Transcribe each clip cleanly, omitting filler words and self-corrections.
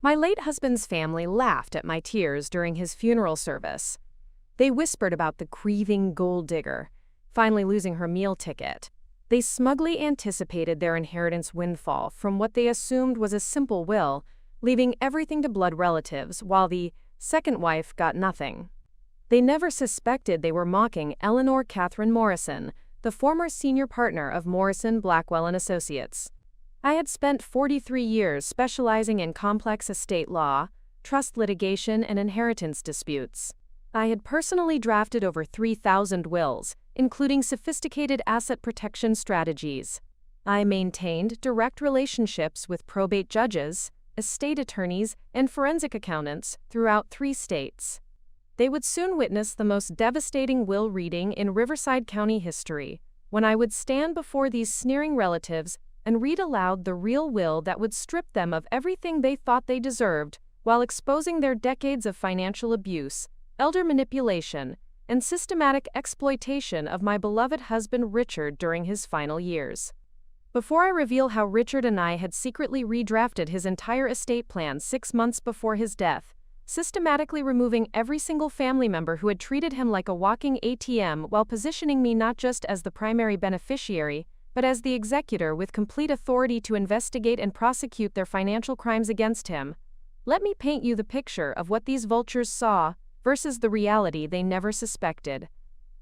My late husband's family laughed at my tears during his funeral service. They whispered about the grieving gold digger, finally losing her meal ticket. They smugly anticipated their inheritance windfall from what they assumed was a simple will, leaving everything to blood relatives while the second wife got nothing. They never suspected they were mocking Eleanor Catherine Morrison, the former senior partner of Morrison, Blackwell Associates. I had spent 43 years specializing in complex estate law, trust litigation, and inheritance disputes. I had personally drafted over 3,000 wills, including sophisticated asset protection strategies. I maintained direct relationships with probate judges, estate attorneys, and forensic accountants throughout 3 states. They would soon witness the most devastating will reading in Riverside County history, when I would stand before these sneering relatives and read aloud the real will that would strip them of everything they thought they deserved, while exposing their decades of financial abuse, elder manipulation, and systematic exploitation of my beloved husband Richard during his final years. Before I reveal how Richard and I had secretly redrafted his entire estate plan 6 months before his death, systematically removing every single family member who had treated him like a walking ATM while positioning me not just as the primary beneficiary, but as the executor with complete authority to investigate and prosecute their financial crimes against him, let me paint you the picture of what these vultures saw versus the reality they never suspected.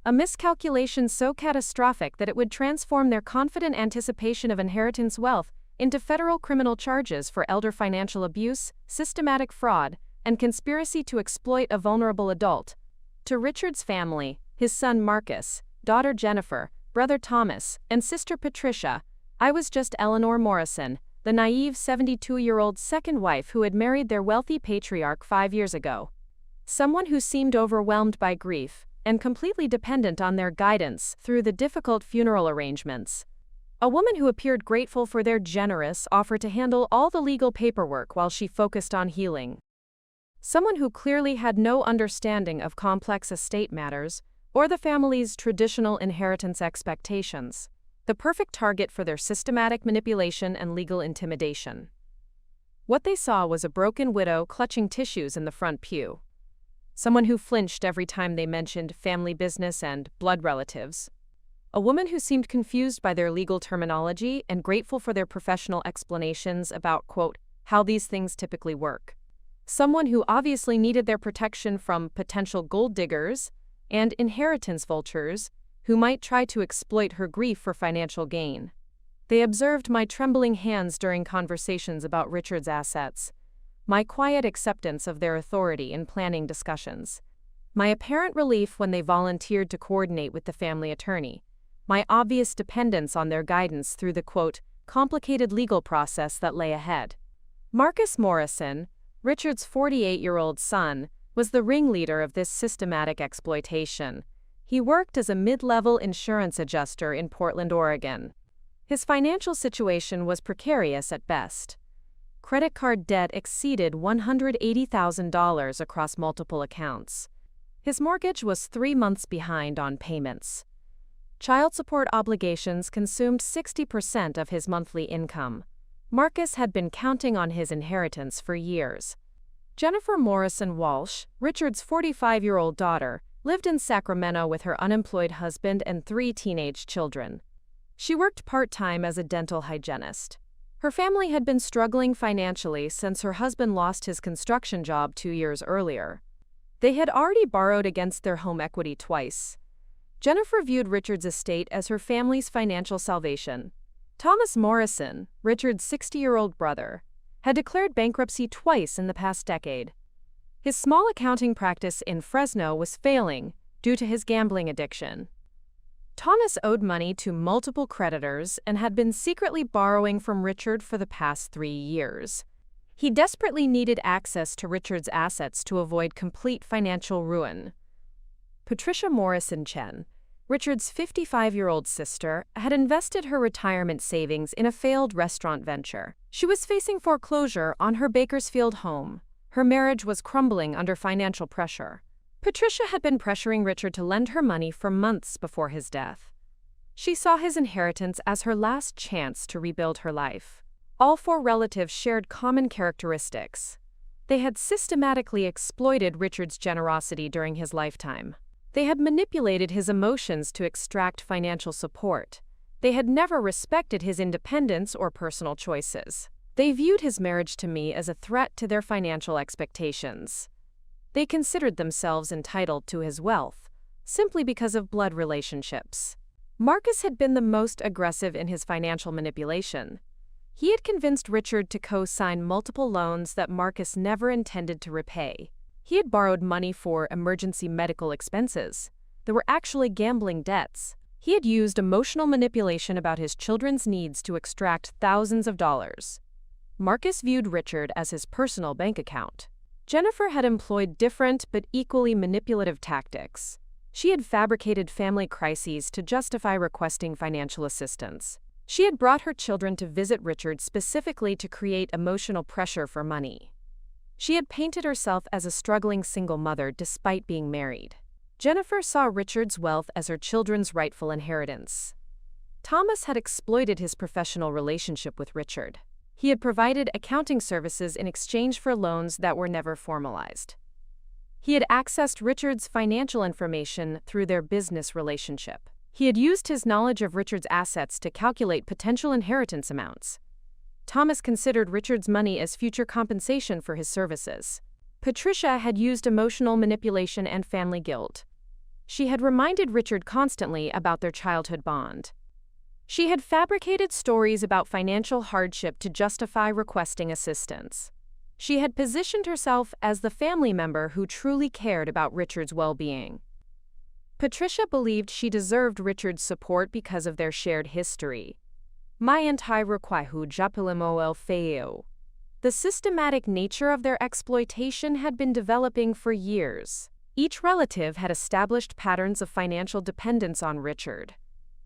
A miscalculation so catastrophic that it would transform their confident anticipation of inheritance wealth into federal criminal charges for elder financial abuse, systematic fraud, and conspiracy to exploit a vulnerable adult. To Richard's family, his son Marcus, daughter Jennifer, brother Thomas, and sister Patricia, I was just Eleanor Morrison, the naive 72-year-old second wife who had married their wealthy patriarch 5 years ago. Someone who seemed overwhelmed by grief and completely dependent on their guidance through the difficult funeral arrangements. A woman who appeared grateful for their generous offer to handle all the legal paperwork while she focused on healing. Someone who clearly had no understanding of complex estate matters or the family's traditional inheritance expectations, the perfect target for their systematic manipulation and legal intimidation. What they saw was a broken widow clutching tissues in the front pew. Someone who flinched every time they mentioned family business and blood relatives. A woman who seemed confused by their legal terminology and grateful for their professional explanations about, quote, how these things typically work. Someone who obviously needed their protection from potential gold diggers and inheritance vultures who might try to exploit her grief for financial gain. They observed my trembling hands during conversations about Richard's assets, my quiet acceptance of their authority in planning discussions, my apparent relief when they volunteered to coordinate with the family attorney, my obvious dependence on their guidance through the, quote, complicated legal process that lay ahead. Marcus Morrison, Richard's 48-year-old son, was the ringleader of this systematic exploitation. He worked as a mid-level insurance adjuster in Portland, Oregon. His financial situation was precarious at best. Credit card debt exceeded $180,000 across multiple accounts. His mortgage was 3 months behind on payments. Child support obligations consumed 60% of his monthly income. Marcus had been counting on his inheritance for years. Jennifer Morrison Walsh, Richard's 45-year-old daughter, lived in Sacramento with her unemployed husband and 3 teenage children. She worked part-time as a dental hygienist. Her family had been struggling financially since her husband lost his construction job 2 years earlier. They had already borrowed against their home equity twice. Jennifer viewed Richard's estate as her family's financial salvation. Thomas Morrison, Richard's 60-year-old brother, had declared bankruptcy twice in the past decade. His small accounting practice in Fresno was failing due to his gambling addiction. Thomas owed money to multiple creditors and had been secretly borrowing from Richard for the past 3 years. He desperately needed access to Richard's assets to avoid complete financial ruin. Patricia Morrison Chen, Richard's 55-year-old sister, had invested her retirement savings in a failed restaurant venture. She was facing foreclosure on her Bakersfield home. Her marriage was crumbling under financial pressure. Patricia had been pressuring Richard to lend her money for months before his death. She saw his inheritance as her last chance to rebuild her life. All 4 relatives shared common characteristics. They had systematically exploited Richard's generosity during his lifetime. They had manipulated his emotions to extract financial support. They had never respected his independence or personal choices. They viewed his marriage to me as a threat to their financial expectations. They considered themselves entitled to his wealth, simply because of blood relationships. Marcus had been the most aggressive in his financial manipulation. He had convinced Richard to co-sign multiple loans that Marcus never intended to repay. He had borrowed money for emergency medical expenses. There were actually gambling debts. He had used emotional manipulation about his children's needs to extract thousands of dollars. Marcus viewed Richard as his personal bank account. Jennifer had employed different but equally manipulative tactics. She had fabricated family crises to justify requesting financial assistance. She had brought her children to visit Richard specifically to create emotional pressure for money. She had painted herself as a struggling single mother despite being married. Jennifer saw Richard's wealth as her children's rightful inheritance. Thomas had exploited his professional relationship with Richard. He had provided accounting services in exchange for loans that were never formalized. He had accessed Richard's financial information through their business relationship. He had used his knowledge of Richard's assets to calculate potential inheritance amounts. Thomas considered Richard's money as future compensation for his services. Patricia had used emotional manipulation and family guilt. She had reminded Richard constantly about their childhood bond. She had fabricated stories about financial hardship to justify requesting assistance. She had positioned herself as the family member who truly cared about Richard's well-being. Patricia believed she deserved Richard's support because of their shared history. The systematic nature of their exploitation had been developing for years. Each relative had established patterns of financial dependence on Richard.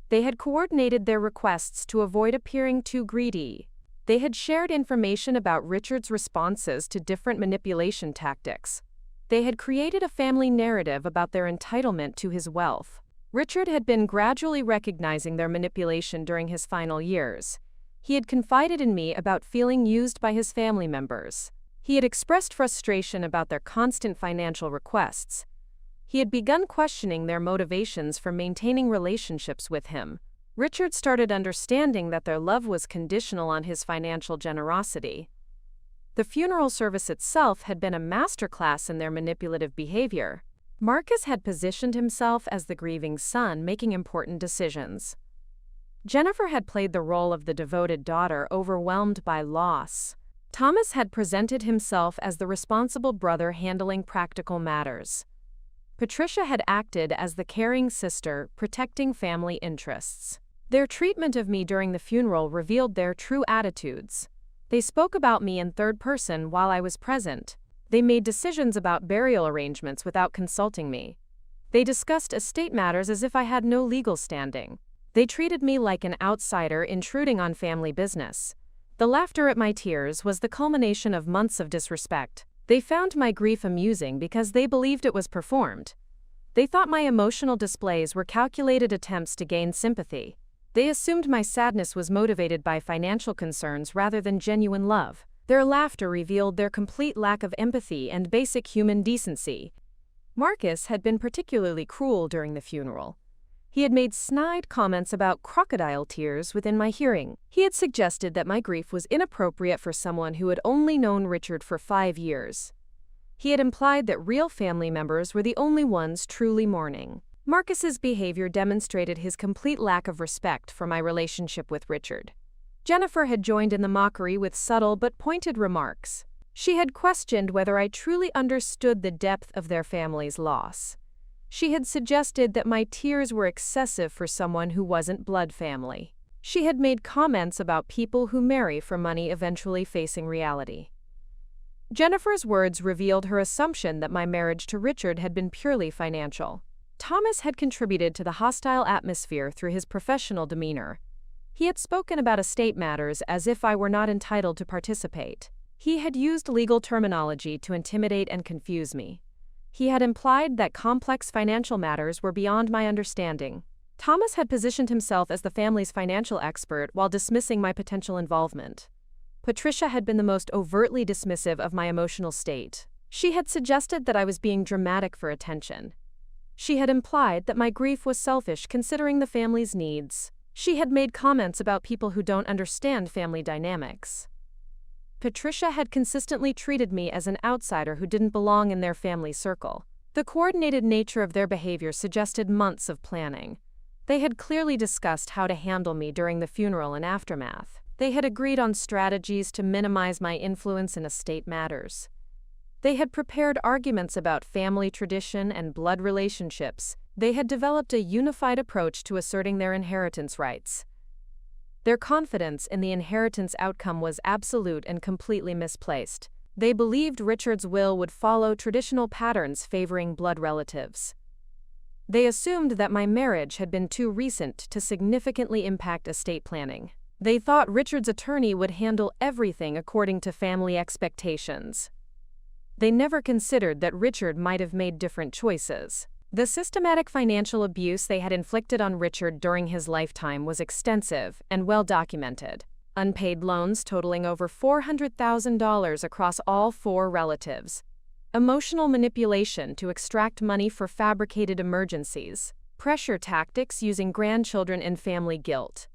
They had coordinated their requests to avoid appearing too greedy. They had shared information about Richard's responses to different manipulation tactics. They had created a family narrative about their entitlement to his wealth. Richard had been gradually recognizing their manipulation during his final years. He had confided in me about feeling used by his family members. He had expressed frustration about their constant financial requests. He had begun questioning their motivations for maintaining relationships with him. Richard started understanding that their love was conditional on his financial generosity. The funeral service itself had been a masterclass in their manipulative behavior. Marcus had positioned himself as the grieving son, making important decisions. Jennifer had played the role of the devoted daughter overwhelmed by loss. Thomas had presented himself as the responsible brother handling practical matters. Patricia had acted as the caring sister, protecting family interests. Their treatment of me during the funeral revealed their true attitudes. They spoke about me in third person while I was present. They made decisions about burial arrangements without consulting me. They discussed estate matters as if I had no legal standing. They treated me like an outsider intruding on family business. The laughter at my tears was the culmination of months of disrespect. They found my grief amusing because they believed it was performed. They thought my emotional displays were calculated attempts to gain sympathy. They assumed my sadness was motivated by financial concerns rather than genuine love. Their laughter revealed their complete lack of empathy and basic human decency. Marcus had been particularly cruel during the funeral. He had made snide comments about crocodile tears within my hearing. He had suggested that my grief was inappropriate for someone who had only known Richard for 5 years. He had implied that real family members were the only ones truly mourning. Marcus's behavior demonstrated his complete lack of respect for my relationship with Richard. Jennifer had joined in the mockery with subtle but pointed remarks. She had questioned whether I truly understood the depth of their family's loss. She had suggested that my tears were excessive for someone who wasn't blood family. She had made comments about people who marry for money eventually facing reality. Jennifer's words revealed her assumption that my marriage to Richard had been purely financial. Thomas had contributed to the hostile atmosphere through his professional demeanor. He had spoken about estate matters as if I were not entitled to participate. He had used legal terminology to intimidate and confuse me. He had implied that complex financial matters were beyond my understanding. Thomas had positioned himself as the family's financial expert while dismissing my potential involvement. Patricia had been the most overtly dismissive of my emotional state. She had suggested that I was being dramatic for attention. She had implied that my grief was selfish considering the family's needs. She had made comments about people who don't understand family dynamics. Patricia had consistently treated me as an outsider who didn't belong in their family circle. The coordinated nature of their behavior suggested months of planning. They had clearly discussed how to handle me during the funeral and aftermath. They had agreed on strategies to minimize my influence in estate matters. They had prepared arguments about family tradition and blood relationships. They had developed a unified approach to asserting their inheritance rights. Their confidence in the inheritance outcome was absolute and completely misplaced. They believed Richard's will would follow traditional patterns favoring blood relatives. They assumed that my marriage had been too recent to significantly impact estate planning. They thought Richard's attorney would handle everything according to family expectations. They never considered that Richard might have made different choices. The systematic financial abuse they had inflicted on Richard during his lifetime was extensive and well documented. Unpaid loans totaling over $400,000 across all 4 relatives. Emotional manipulation to extract money for fabricated emergencies. Pressure tactics using grandchildren and family guilt.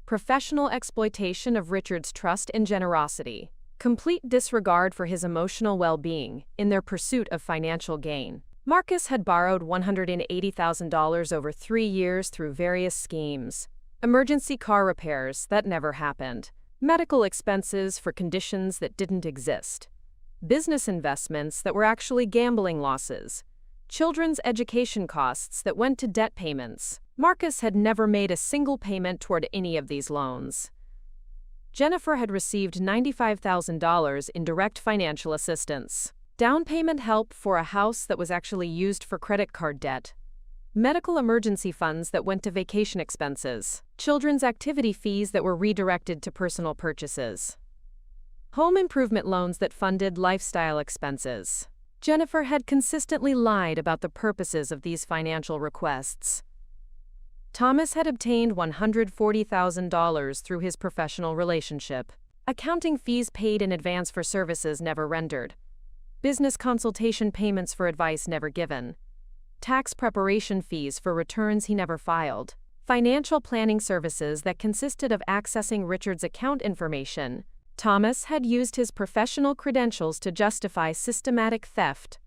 Professional exploitation of Richard's trust and generosity. Complete disregard for his emotional well-being in their pursuit of financial gain. Marcus had borrowed $180,000 over 3 years through various schemes. Emergency car repairs that never happened. Medical expenses for conditions that didn't exist. Business investments that were actually gambling losses. Children's education costs that went to debt payments. Marcus had never made a single payment toward any of these loans. Jennifer had received $95,000 in direct financial assistance. Down payment help for a house that was actually used for credit card debt. Medical emergency funds that went to vacation expenses. Children's activity fees that were redirected to personal purchases. Home improvement loans that funded lifestyle expenses. Jennifer had consistently lied about the purposes of these financial requests. Thomas had obtained $140,000 through his professional relationship. Accounting fees paid in advance for services never rendered. Business consultation payments for advice never given. Tax preparation fees for returns he never filed. Financial planning services that consisted of accessing Richard's account information. Thomas had used his professional credentials to justify systematic theft.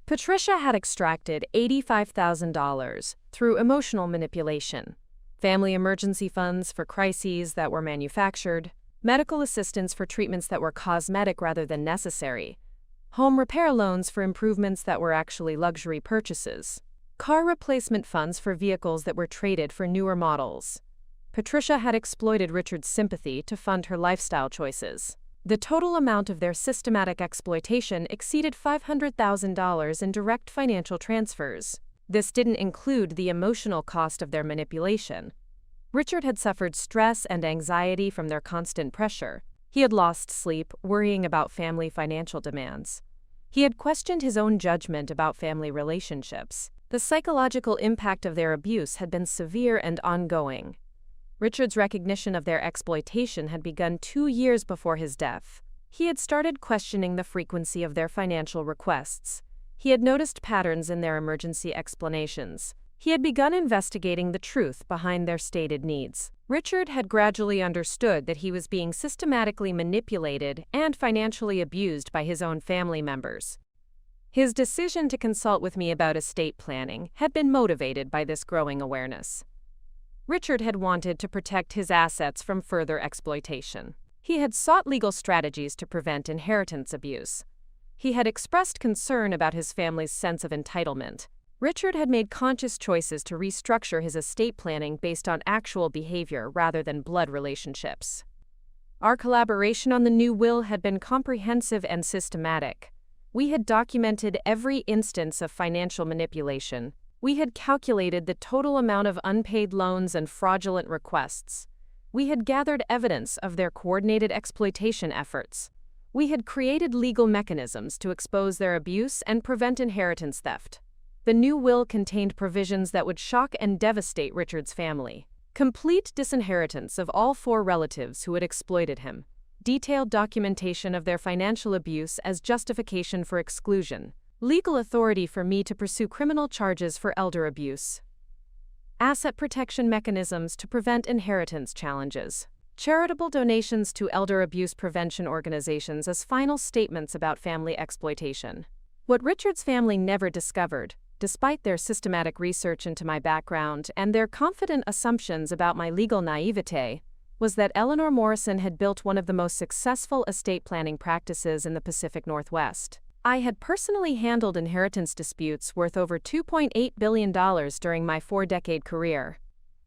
Patricia had extracted $85,000 through emotional manipulation. Family emergency funds for crises that were manufactured. Medical assistance for treatments that were cosmetic rather than necessary. Home repair loans for improvements that were actually luxury purchases. Car replacement funds for vehicles that were traded for newer models. Patricia had exploited Richard's sympathy to fund her lifestyle choices. The total amount of their systematic exploitation exceeded $500,000 in direct financial transfers. This didn't include the emotional cost of their manipulation. Richard had suffered stress and anxiety from their constant pressure. He had lost sleep, worrying about family financial demands. He had questioned his own judgment about family relationships. The psychological impact of their abuse had been severe and ongoing. Richard's recognition of their exploitation had begun 2 years before his death. He had started questioning the frequency of their financial requests. He had noticed patterns in their emergency explanations. He had begun investigating the truth behind their stated needs. Richard had gradually understood that he was being systematically manipulated and financially abused by his own family members. His decision to consult with me about estate planning had been motivated by this growing awareness. Richard had wanted to protect his assets from further exploitation. He had sought legal strategies to prevent inheritance abuse. He had expressed concern about his family's sense of entitlement. Richard had made conscious choices to restructure his estate planning based on actual behavior rather than blood relationships. Our collaboration on the new will had been comprehensive and systematic. We had documented every instance of financial manipulation. We had calculated the total amount of unpaid loans and fraudulent requests. We had gathered evidence of their coordinated exploitation efforts. We had created legal mechanisms to expose their abuse and prevent inheritance theft. The new will contained provisions that would shock and devastate Richard's family. Complete disinheritance of all 4 relatives who had exploited him. detailed documentation of their financial abuse as justification for exclusion, legal authority for me to pursue criminal charges for elder abuse, asset protection mechanisms to prevent inheritance challenges, charitable donations to elder abuse prevention organizations as final statements about family exploitation. What Richard's family never discovered, despite their systematic research into my background and their confident assumptions about my legal naivete, was that Eleanor Morrison had built one of the most successful estate planning practices in the Pacific Northwest. I had personally handled inheritance disputes worth over $2.8 billion during my 4-decade career.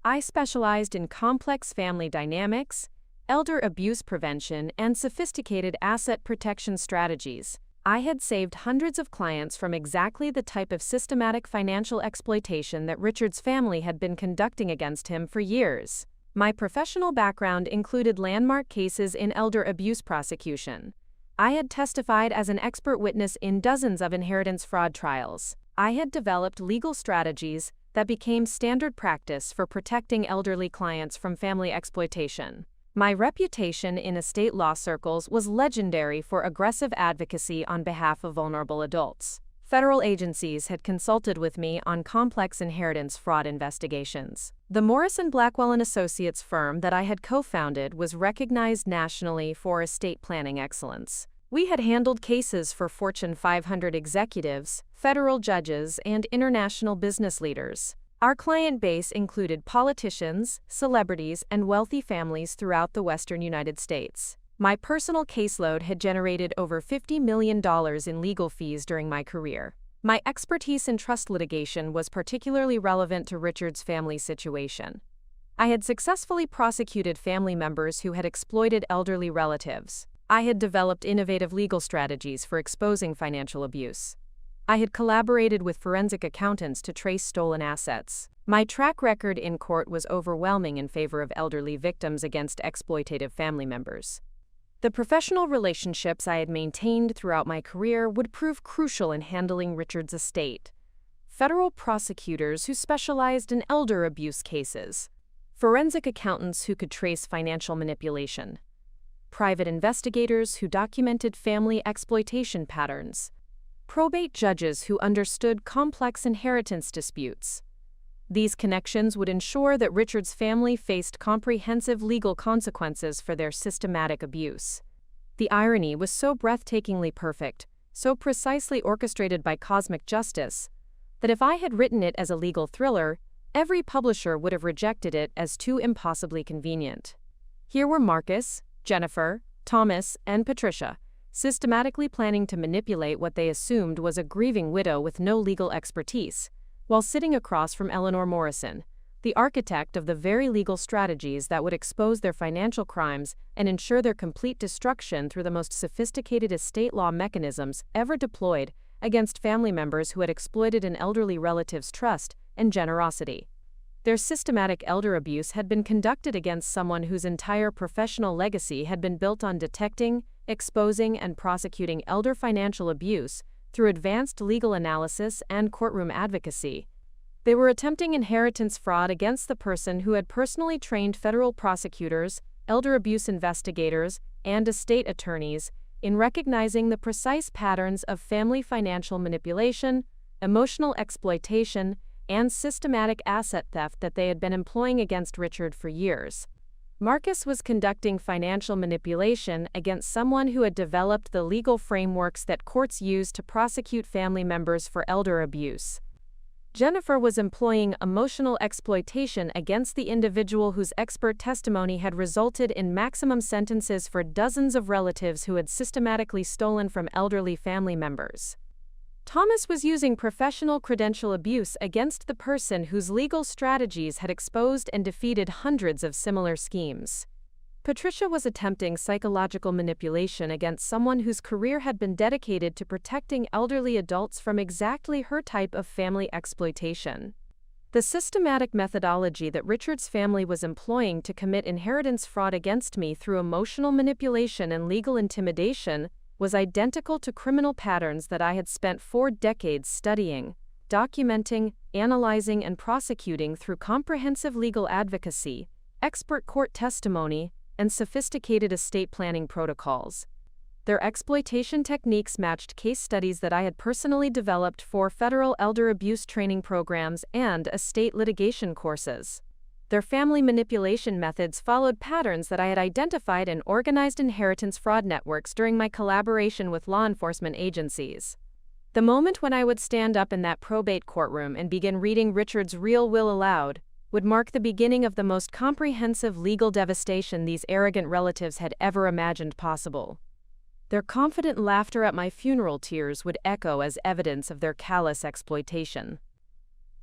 I specialized in complex family dynamics, elder abuse prevention, and sophisticated asset protection strategies. I had saved hundreds of clients from exactly the type of systematic financial exploitation that Richard's family had been conducting against him for years. My professional background included landmark cases in elder abuse prosecution. I had testified as an expert witness in dozens of inheritance fraud trials. I had developed legal strategies that became standard practice for protecting elderly clients from family exploitation. My reputation in estate law circles was legendary for aggressive advocacy on behalf of vulnerable adults. Federal agencies had consulted with me on complex inheritance fraud investigations. The Morrison Blackwell Associates firm that I had co-founded was recognized nationally for estate planning excellence. We had handled cases for Fortune 500 executives, federal judges, and international business leaders. Our client base included politicians, celebrities, and wealthy families throughout the western United States. My personal caseload had generated over $50 million in legal fees during my career. My expertise in trust litigation was particularly relevant to Richard's family situation. I had successfully prosecuted family members who had exploited elderly relatives. I had developed innovative legal strategies for exposing financial abuse. I had collaborated with forensic accountants to trace stolen assets. My track record in court was overwhelming in favor of elderly victims against exploitative family members. The professional relationships I had maintained throughout my career would prove crucial in handling Richard's estate. Federal prosecutors who specialized in elder abuse cases, forensic accountants who could trace financial manipulation, private investigators who documented family exploitation patterns, probate judges who understood complex inheritance disputes. These connections would ensure that Richard's family faced comprehensive legal consequences for their systematic abuse. The irony was so breathtakingly perfect, so precisely orchestrated by cosmic justice, that if I had written it as a legal thriller, every publisher would have rejected it as too impossibly convenient. Here were Marcus, Jennifer, Thomas, and Patricia, systematically planning to manipulate what they assumed was a grieving widow with no legal expertise, while sitting across from Eleanor Morrison, the architect of the very legal strategies that would expose their financial crimes and ensure their complete destruction through the most sophisticated estate law mechanisms ever deployed against family members who had exploited an elderly relative's trust and generosity. Their systematic elder abuse had been conducted against someone whose entire professional legacy had been built on detecting, exposing, and prosecuting elder financial abuse through advanced legal analysis and courtroom advocacy. They were attempting inheritance fraud against the person who had personally trained federal prosecutors, elder abuse investigators, and estate attorneys in recognizing the precise patterns of family financial manipulation, emotional exploitation, and systematic asset theft that they had been employing against Richard for years. Marcus was conducting financial manipulation against someone who had developed the legal frameworks that courts use to prosecute family members for elder abuse. Jennifer was employing emotional exploitation against the individual whose expert testimony had resulted in maximum sentences for dozens of relatives who had systematically stolen from elderly family members. Thomas was using professional credential abuse against the person whose legal strategies had exposed and defeated hundreds of similar schemes. Patricia was attempting psychological manipulation against someone whose career had been dedicated to protecting elderly adults from exactly her type of family exploitation. The systematic methodology that Richard's family was employing to commit inheritance fraud against me through emotional manipulation and legal intimidation was identical to criminal patterns that I had spent 4 decades studying, documenting, analyzing, and prosecuting through comprehensive legal advocacy, expert court testimony, and sophisticated estate planning protocols. Their exploitation techniques matched case studies that I had personally developed for federal elder abuse training programs and estate litigation courses. Their family manipulation methods followed patterns that I had identified in organized inheritance fraud networks during my collaboration with law enforcement agencies. The moment when I would stand up in that probate courtroom and begin reading Richard's real will aloud would mark the beginning of the most comprehensive legal devastation these arrogant relatives had ever imagined possible. Their confident laughter at my funeral tears would echo as evidence of their callous exploitation.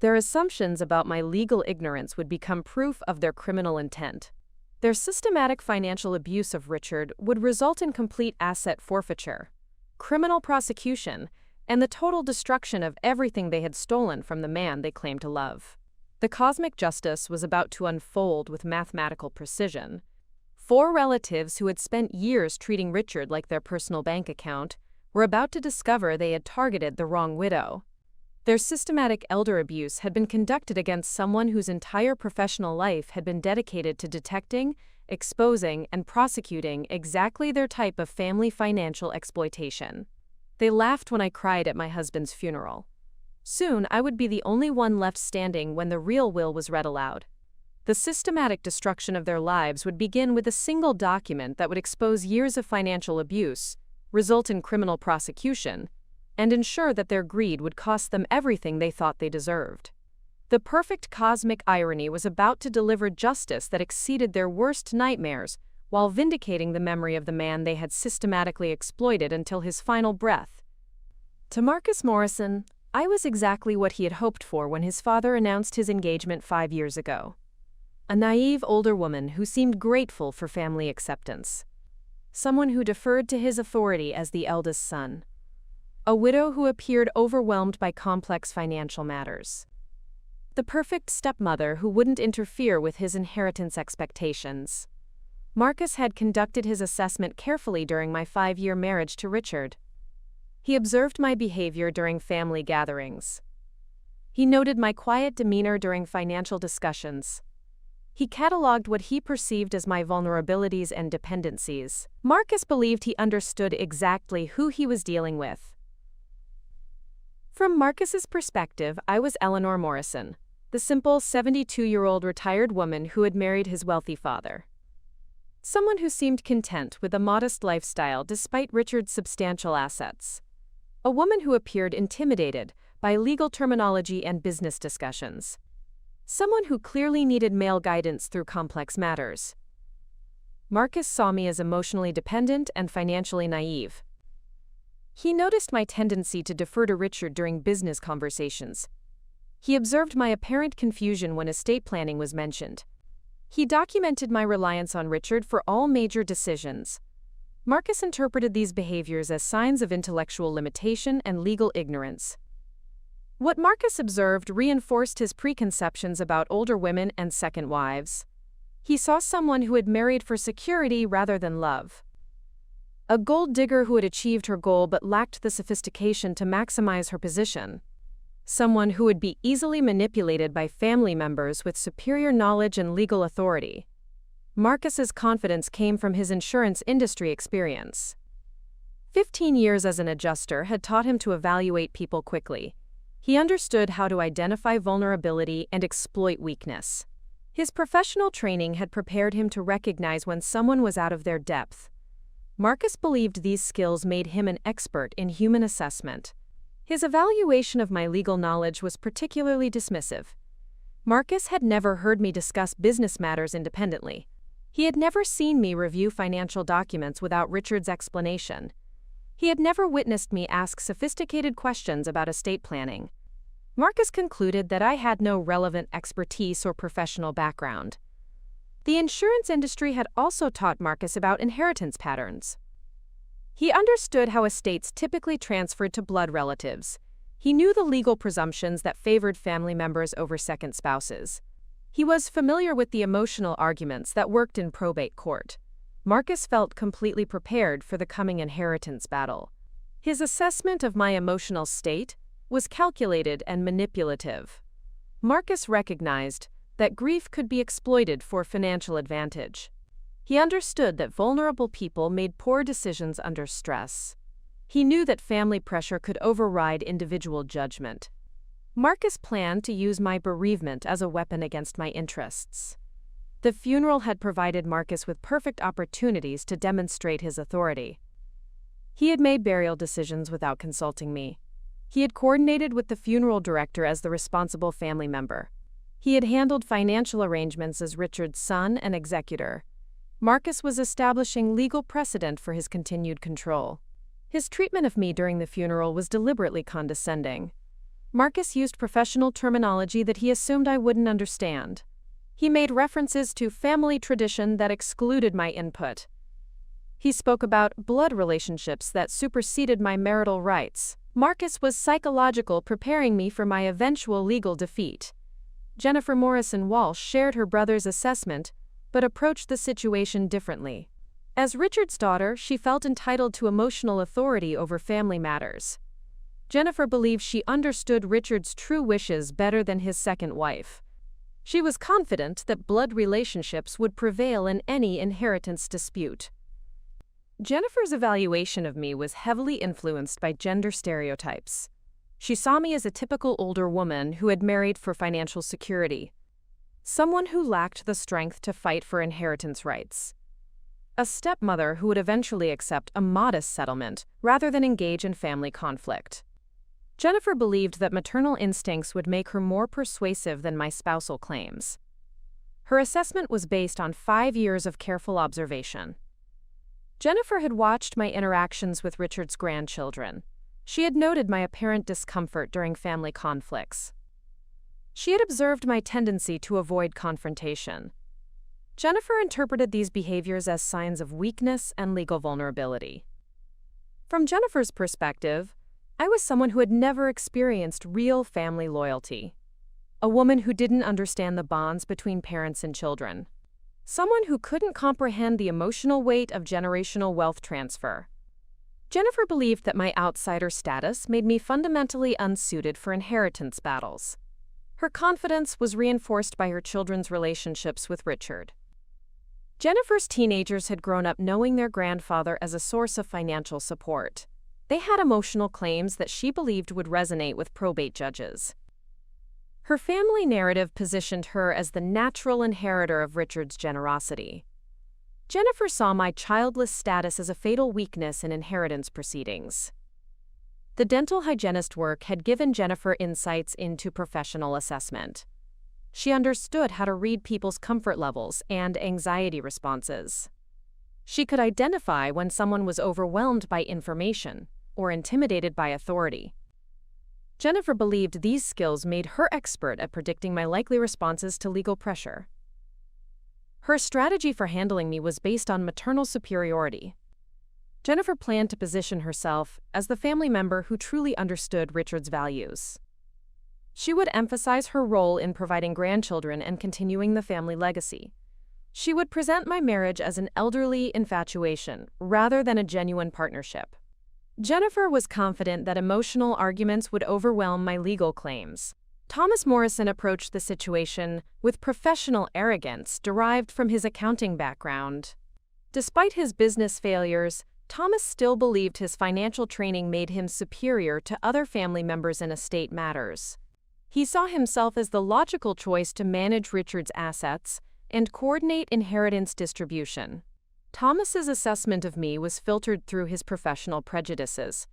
Their assumptions about my legal ignorance would become proof of their criminal intent. Their systematic financial abuse of Richard would result in complete asset forfeiture, criminal prosecution, and the total destruction of everything they had stolen from the man they claimed to love. The cosmic justice was about to unfold with mathematical precision. 4 relatives who had spent years treating Richard like their personal bank account were about to discover they had targeted the wrong widow. Their systematic elder abuse had been conducted against someone whose entire professional life had been dedicated to detecting, exposing, and prosecuting exactly their type of family financial exploitation. They laughed when I cried at my husband's funeral. Soon, I would be the only one left standing when the real will was read aloud. The systematic destruction of their lives would begin with a single document that would expose years of financial abuse, result in criminal prosecution, and ensure that their greed would cost them everything they thought they deserved. The perfect cosmic irony was about to deliver justice that exceeded their worst nightmares while vindicating the memory of the man they had systematically exploited until his final breath. To Marcus Morrison, I was exactly what he had hoped for when his father announced his engagement 5 years ago. A naive older woman who seemed grateful for family acceptance. Someone who deferred to his authority as the eldest son. A widow who appeared overwhelmed by complex financial matters. The perfect stepmother who wouldn't interfere with his inheritance expectations. Marcus had conducted his assessment carefully during my 5-year marriage to Richard. He observed my behavior during family gatherings. He noted my quiet demeanor during financial discussions. He cataloged what he perceived as my vulnerabilities and dependencies. Marcus believed he understood exactly who he was dealing with. From Marcus's perspective, I was Eleanor Morrison, the simple 72-year-old retired woman who had married his wealthy father. Someone who seemed content with a modest lifestyle despite Richard's substantial assets. A woman who appeared intimidated by legal terminology and business discussions. Someone who clearly needed male guidance through complex matters. Marcus saw me as emotionally dependent and financially naive. He noticed my tendency to defer to Richard during business conversations. He observed my apparent confusion when estate planning was mentioned. He documented my reliance on Richard for all major decisions. Marcus interpreted these behaviors as signs of intellectual limitation and legal ignorance. What Marcus observed reinforced his preconceptions about older women and second wives. He saw someone who had married for security rather than love. A gold digger who had achieved her goal but lacked the sophistication to maximize her position. Someone who would be easily manipulated by family members with superior knowledge and legal authority. Marcus's confidence came from his insurance industry experience. 15 years as an adjuster had taught him to evaluate people quickly. He understood how to identify vulnerability and exploit weakness. His professional training had prepared him to recognize when someone was out of their depth. Marcus believed these skills made him an expert in human assessment. His evaluation of my legal knowledge was particularly dismissive. Marcus had never heard me discuss business matters independently. He had never seen me review financial documents without Richard's explanation. He had never witnessed me ask sophisticated questions about estate planning. Marcus concluded that I had no relevant expertise or professional background. The insurance industry had also taught Marcus about inheritance patterns. He understood how estates typically transferred to blood relatives. He knew the legal presumptions that favored family members over second spouses. He was familiar with the emotional arguments that worked in probate court. Marcus felt completely prepared for the coming inheritance battle. His assessment of my emotional state was calculated and manipulative. Marcus recognized that grief could be exploited for financial advantage. He understood that vulnerable people made poor decisions under stress. He knew that family pressure could override individual judgment. Marcus planned to use my bereavement as a weapon against my interests. The funeral had provided Marcus with perfect opportunities to demonstrate his authority. He had made burial decisions without consulting me. He had coordinated with the funeral director as the responsible family member. He had handled financial arrangements as Richard's son and executor. Marcus was establishing legal precedent for his continued control. His treatment of me during the funeral was deliberately condescending. Marcus used professional terminology that he assumed I wouldn't understand. He made references to family tradition that excluded my input. He spoke about blood relationships that superseded my marital rights. Marcus was psychological, preparing me for my eventual legal defeat. Jennifer Morrison Walsh shared her brother's assessment, but approached the situation differently. As Richard's daughter, she felt entitled to emotional authority over family matters. Jennifer believed she understood Richard's true wishes better than his second wife. She was confident that blood relationships would prevail in any inheritance dispute. Jennifer's evaluation of me was heavily influenced by gender stereotypes. She saw me as a typical older woman who had married for financial security, someone who lacked the strength to fight for inheritance rights, a stepmother who would eventually accept a modest settlement rather than engage in family conflict. Jennifer believed that maternal instincts would make her more persuasive than my spousal claims. Her assessment was based on 5 years of careful observation. Jennifer had watched my interactions with Richard's grandchildren. She had noted my apparent discomfort during family conflicts. She had observed my tendency to avoid confrontation. Jennifer interpreted these behaviors as signs of weakness and legal vulnerability. From Jennifer's perspective, I was someone who had never experienced real family loyalty. A woman who didn't understand the bonds between parents and children. Someone who couldn't comprehend the emotional weight of generational wealth transfer. Jennifer believed that my outsider status made me fundamentally unsuited for inheritance battles. Her confidence was reinforced by her children's relationships with Richard. Jennifer's teenagers had grown up knowing their grandfather as a source of financial support. They had emotional claims that she believed would resonate with probate judges. Her family narrative positioned her as the natural inheritor of Richard's generosity. Jennifer saw my childless status as a fatal weakness in inheritance proceedings. The dental hygienist work had given Jennifer insights into professional assessment. She understood how to read people's comfort levels and anxiety responses. She could identify when someone was overwhelmed by information or intimidated by authority. Jennifer believed these skills made her expert at predicting my likely responses to legal pressure. Her strategy for handling me was based on maternal superiority. Jennifer planned to position herself as the family member who truly understood Richard's values. She would emphasize her role in providing grandchildren and continuing the family legacy. She would present my marriage as an elderly infatuation rather than a genuine partnership. Jennifer was confident that emotional arguments would overwhelm my legal claims. Thomas Morrison approached the situation with professional arrogance derived from his accounting background. Despite his business failures, Thomas still believed his financial training made him superior to other family members in estate matters. He saw himself as the logical choice to manage Richard's assets and coordinate inheritance distribution. Thomas's assessment of me was filtered through his professional prejudices.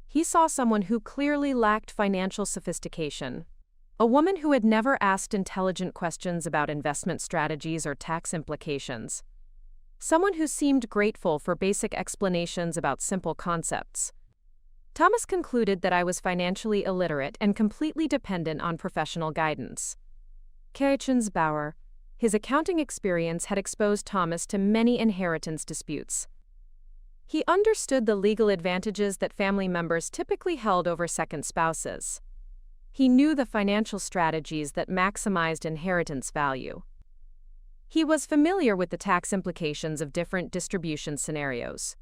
He saw someone who clearly lacked financial sophistication, a woman who had never asked intelligent questions about investment strategies or tax implications, someone who seemed grateful for basic explanations about simple concepts. Thomas concluded that I was financially illiterate and completely dependent on professional guidance. Bauer. His accounting experience had exposed Thomas to many inheritance disputes. He understood the legal advantages that family members typically held over second spouses. He knew the financial strategies that maximized inheritance value. He was familiar with the tax implications of different distribution scenarios.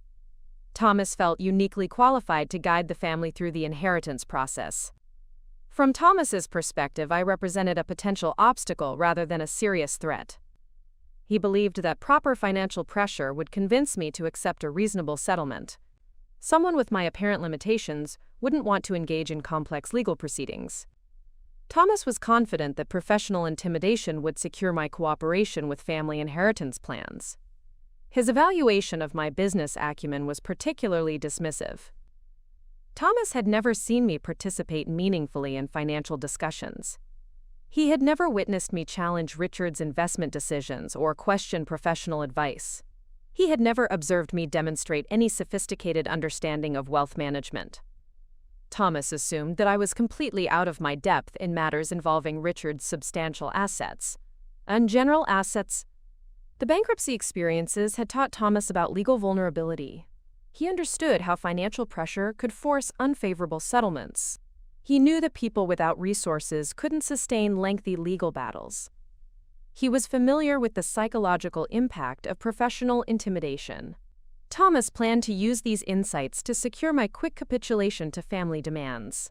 Thomas felt uniquely qualified to guide the family through the inheritance process. From Thomas's perspective, I represented a potential obstacle rather than a serious threat. He believed that proper financial pressure would convince me to accept a reasonable settlement. Someone with my apparent limitations wouldn't want to engage in complex legal proceedings. Thomas was confident that professional intimidation would secure my cooperation with family inheritance plans. His evaluation of my business acumen was particularly dismissive. Thomas had never seen me participate meaningfully in financial discussions. He had never witnessed me challenge Richard's investment decisions or question professional advice. He had never observed me demonstrate any sophisticated understanding of wealth management. Thomas assumed that I was completely out of my depth in matters involving Richard's substantial assets and general assets. The bankruptcy experiences had taught Thomas about legal vulnerability. He understood how financial pressure could force unfavorable settlements. He knew that people without resources couldn't sustain lengthy legal battles. He was familiar with the psychological impact of professional intimidation. Thomas planned to use these insights to secure my quick capitulation to family demands.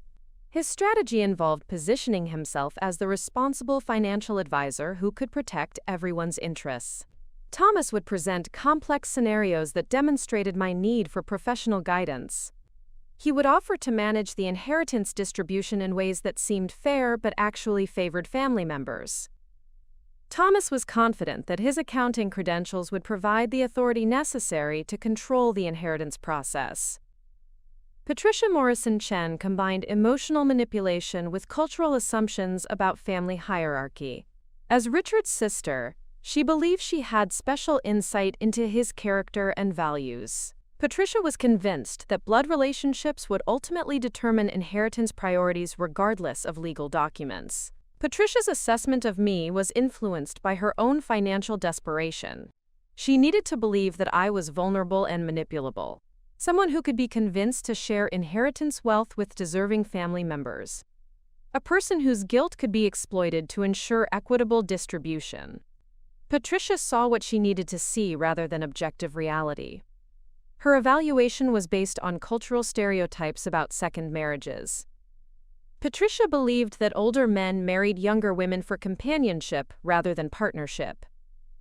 His strategy involved positioning himself as the responsible financial advisor who could protect everyone's interests. Thomas would present complex scenarios that demonstrated my need for professional guidance. He would offer to manage the inheritance distribution in ways that seemed fair but actually favored family members. Thomas was confident that his accounting credentials would provide the authority necessary to control the inheritance process. Patricia Morrison Chen combined emotional manipulation with cultural assumptions about family hierarchy. As Richard's sister, she believed she had special insight into his character and values. Patricia was convinced that blood relationships would ultimately determine inheritance priorities regardless of legal documents. Patricia's assessment of me was influenced by her own financial desperation. She needed to believe that I was vulnerable and manipulable, someone who could be convinced to share inheritance wealth with deserving family members, a person whose guilt could be exploited to ensure equitable distribution. Patricia saw what she needed to see rather than objective reality. Her evaluation was based on cultural stereotypes about second marriages. Patricia believed that older men married younger women for companionship rather than partnership.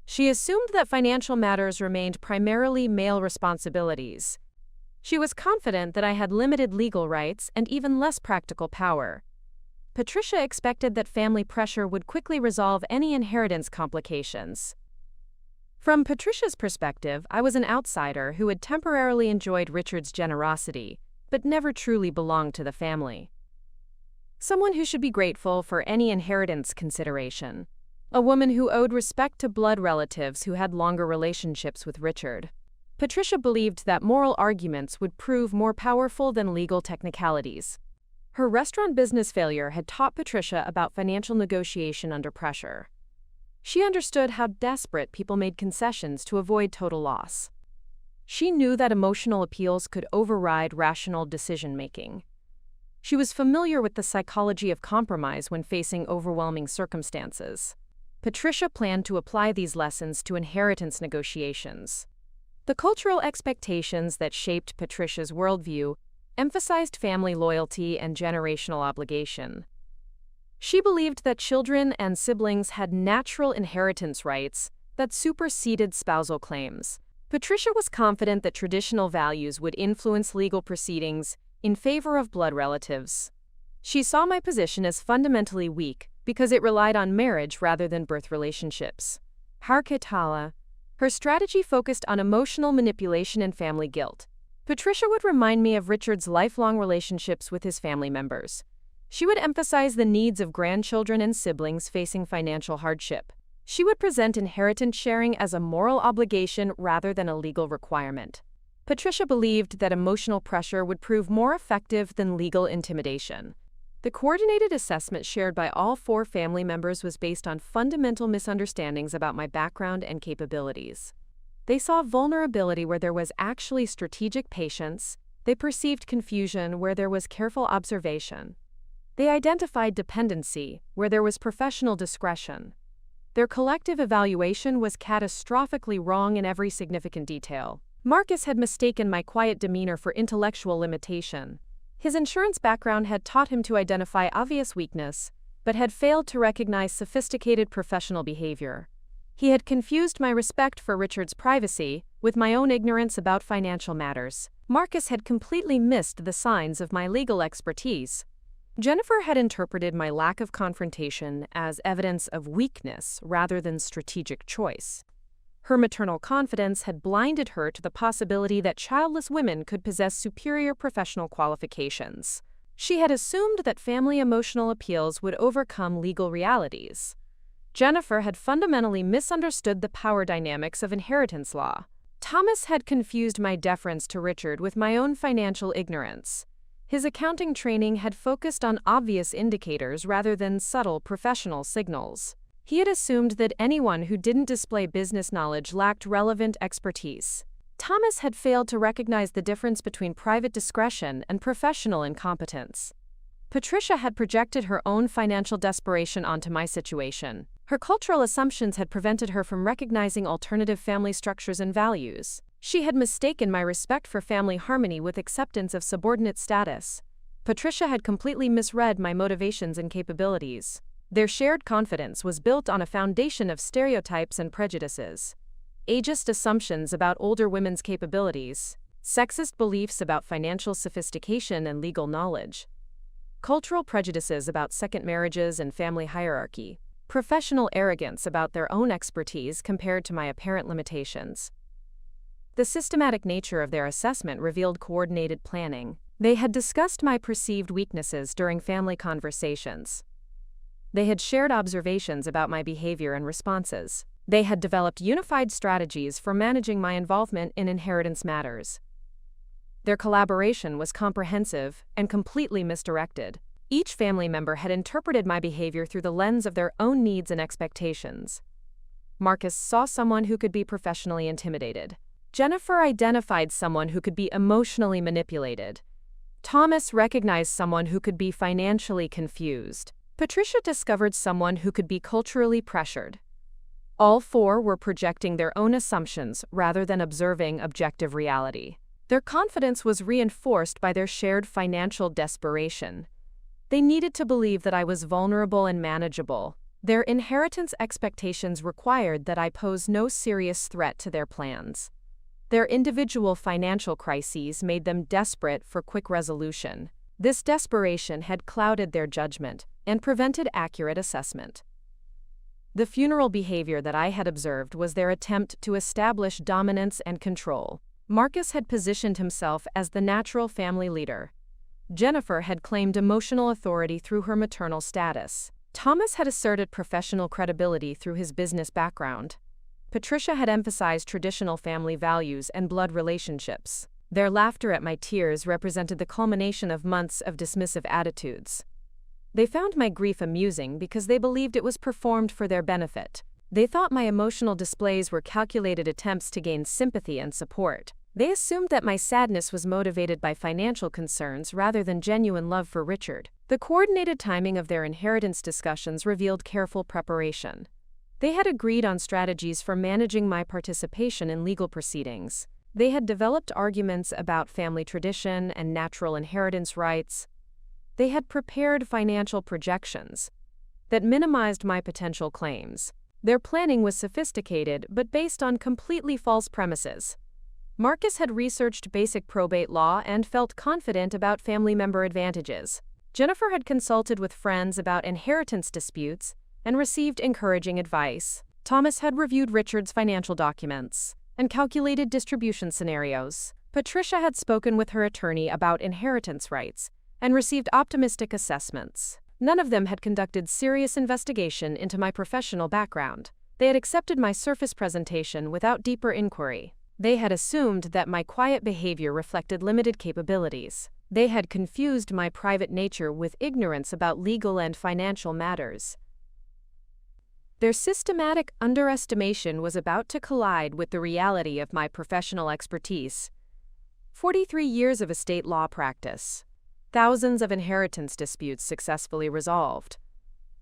She assumed that financial matters remained primarily male responsibilities. She was confident that I had limited legal rights and even less practical power. Patricia expected that family pressure would quickly resolve any inheritance complications. From Patricia's perspective, I was an outsider who had temporarily enjoyed Richard's generosity, but never truly belonged to the family. Someone who should be grateful for any inheritance consideration. A woman who owed respect to blood relatives who had longer relationships with Richard. Patricia believed that moral arguments would prove more powerful than legal technicalities. Her restaurant business failure had taught Patricia about financial negotiation under pressure. She understood how desperate people made concessions to avoid total loss. She knew that emotional appeals could override rational decision-making. She was familiar with the psychology of compromise when facing overwhelming circumstances. Patricia planned to apply these lessons to inheritance negotiations. The cultural expectations that shaped Patricia's worldview emphasized family loyalty and generational obligation. She believed that children and siblings had natural inheritance rights that superseded spousal claims. Patricia was confident that traditional values would influence legal proceedings in favor of blood relatives. She saw my position as fundamentally weak because it relied on marriage rather than birth relationships. Harketala. Her strategy focused on emotional manipulation and family guilt. Patricia would remind me of Richard's lifelong relationships with his family members. She would emphasize the needs of grandchildren and siblings facing financial hardship. She would present inheritance sharing as a moral obligation rather than a legal requirement. Patricia believed that emotional pressure would prove more effective than legal intimidation. The coordinated assessment shared by all 4 family members was based on fundamental misunderstandings about my background and capabilities. They saw vulnerability where there was actually strategic patience. They perceived confusion where there was careful observation. They identified dependency where there was professional discretion. Their collective evaluation was catastrophically wrong in every significant detail. Marcus had mistaken my quiet demeanor for intellectual limitation. His insurance background had taught him to identify obvious weakness, but had failed to recognize sophisticated professional behavior. He had confused my respect for Richard's privacy with my own ignorance about financial matters. Marcus had completely missed the signs of my legal expertise. Jennifer had interpreted my lack of confrontation as evidence of weakness rather than strategic choice. Her maternal confidence had blinded her to the possibility that childless women could possess superior professional qualifications. She had assumed that family emotional appeals would overcome legal realities. Jennifer had fundamentally misunderstood the power dynamics of inheritance law. Thomas had confused my deference to Richard with my own financial ignorance. His accounting training had focused on obvious indicators rather than subtle professional signals. He had assumed that anyone who didn't display business knowledge lacked relevant expertise. Thomas had failed to recognize the difference between private discretion and professional incompetence. Patricia had projected her own financial desperation onto my situation. Her cultural assumptions had prevented her from recognizing alternative family structures and values. She had mistaken my respect for family harmony with acceptance of subordinate status. Patricia had completely misread my motivations and capabilities. Their shared confidence was built on a foundation of stereotypes and prejudices. Ageist assumptions about older women's capabilities, sexist beliefs about financial sophistication and legal knowledge, cultural prejudices about second marriages and family hierarchy, professional arrogance about their own expertise compared to my apparent limitations. The systematic nature of their assessment revealed coordinated planning. They had discussed my perceived weaknesses during family conversations. They had shared observations about my behavior and responses. They had developed unified strategies for managing my involvement in inheritance matters. Their collaboration was comprehensive and completely misdirected. Each family member had interpreted my behavior through the lens of their own needs and expectations. Marcus saw someone who could be professionally intimidated. Jennifer identified someone who could be emotionally manipulated. Thomas recognized someone who could be financially confused. Patricia discovered someone who could be culturally pressured. All four were projecting their own assumptions rather than observing objective reality. Their confidence was reinforced by their shared financial desperation. They needed to believe that I was vulnerable and manageable. Their inheritance expectations required that I pose no serious threat to their plans. Their individual financial crises made them desperate for quick resolution. This desperation had clouded their judgment and prevented accurate assessment. The funeral behavior that I had observed was their attempt to establish dominance and control. Marcus had positioned himself as the natural family leader. Jennifer had claimed emotional authority through her maternal status. Thomas had asserted professional credibility through his business background. Patricia had emphasized traditional family values and blood relationships. Their laughter at my tears represented the culmination of months of dismissive attitudes. They found my grief amusing because they believed it was performed for their benefit. They thought my emotional displays were calculated attempts to gain sympathy and support. They assumed that my sadness was motivated by financial concerns rather than genuine love for Richard. The coordinated timing of their inheritance discussions revealed careful preparation. They had agreed on strategies for managing my participation in legal proceedings. They had developed arguments about family tradition and natural inheritance rights. They had prepared financial projections that minimized my potential claims. Their planning was sophisticated but based on completely false premises. Marcus had researched basic probate law and felt confident about family member advantages. Jennifer had consulted with friends about inheritance disputes and received encouraging advice. Thomas had reviewed Richard's financial documents and calculated distribution scenarios. Patricia had spoken with her attorney about inheritance rights and received optimistic assessments. None of them had conducted serious investigation into my professional background. They had accepted my surface presentation without deeper inquiry. They had assumed that my quiet behavior reflected limited capabilities. They had confused my private nature with ignorance about legal and financial matters. Their systematic underestimation was about to collide with the reality of my professional expertise. 43 years of estate law practice. Thousands of inheritance disputes successfully resolved.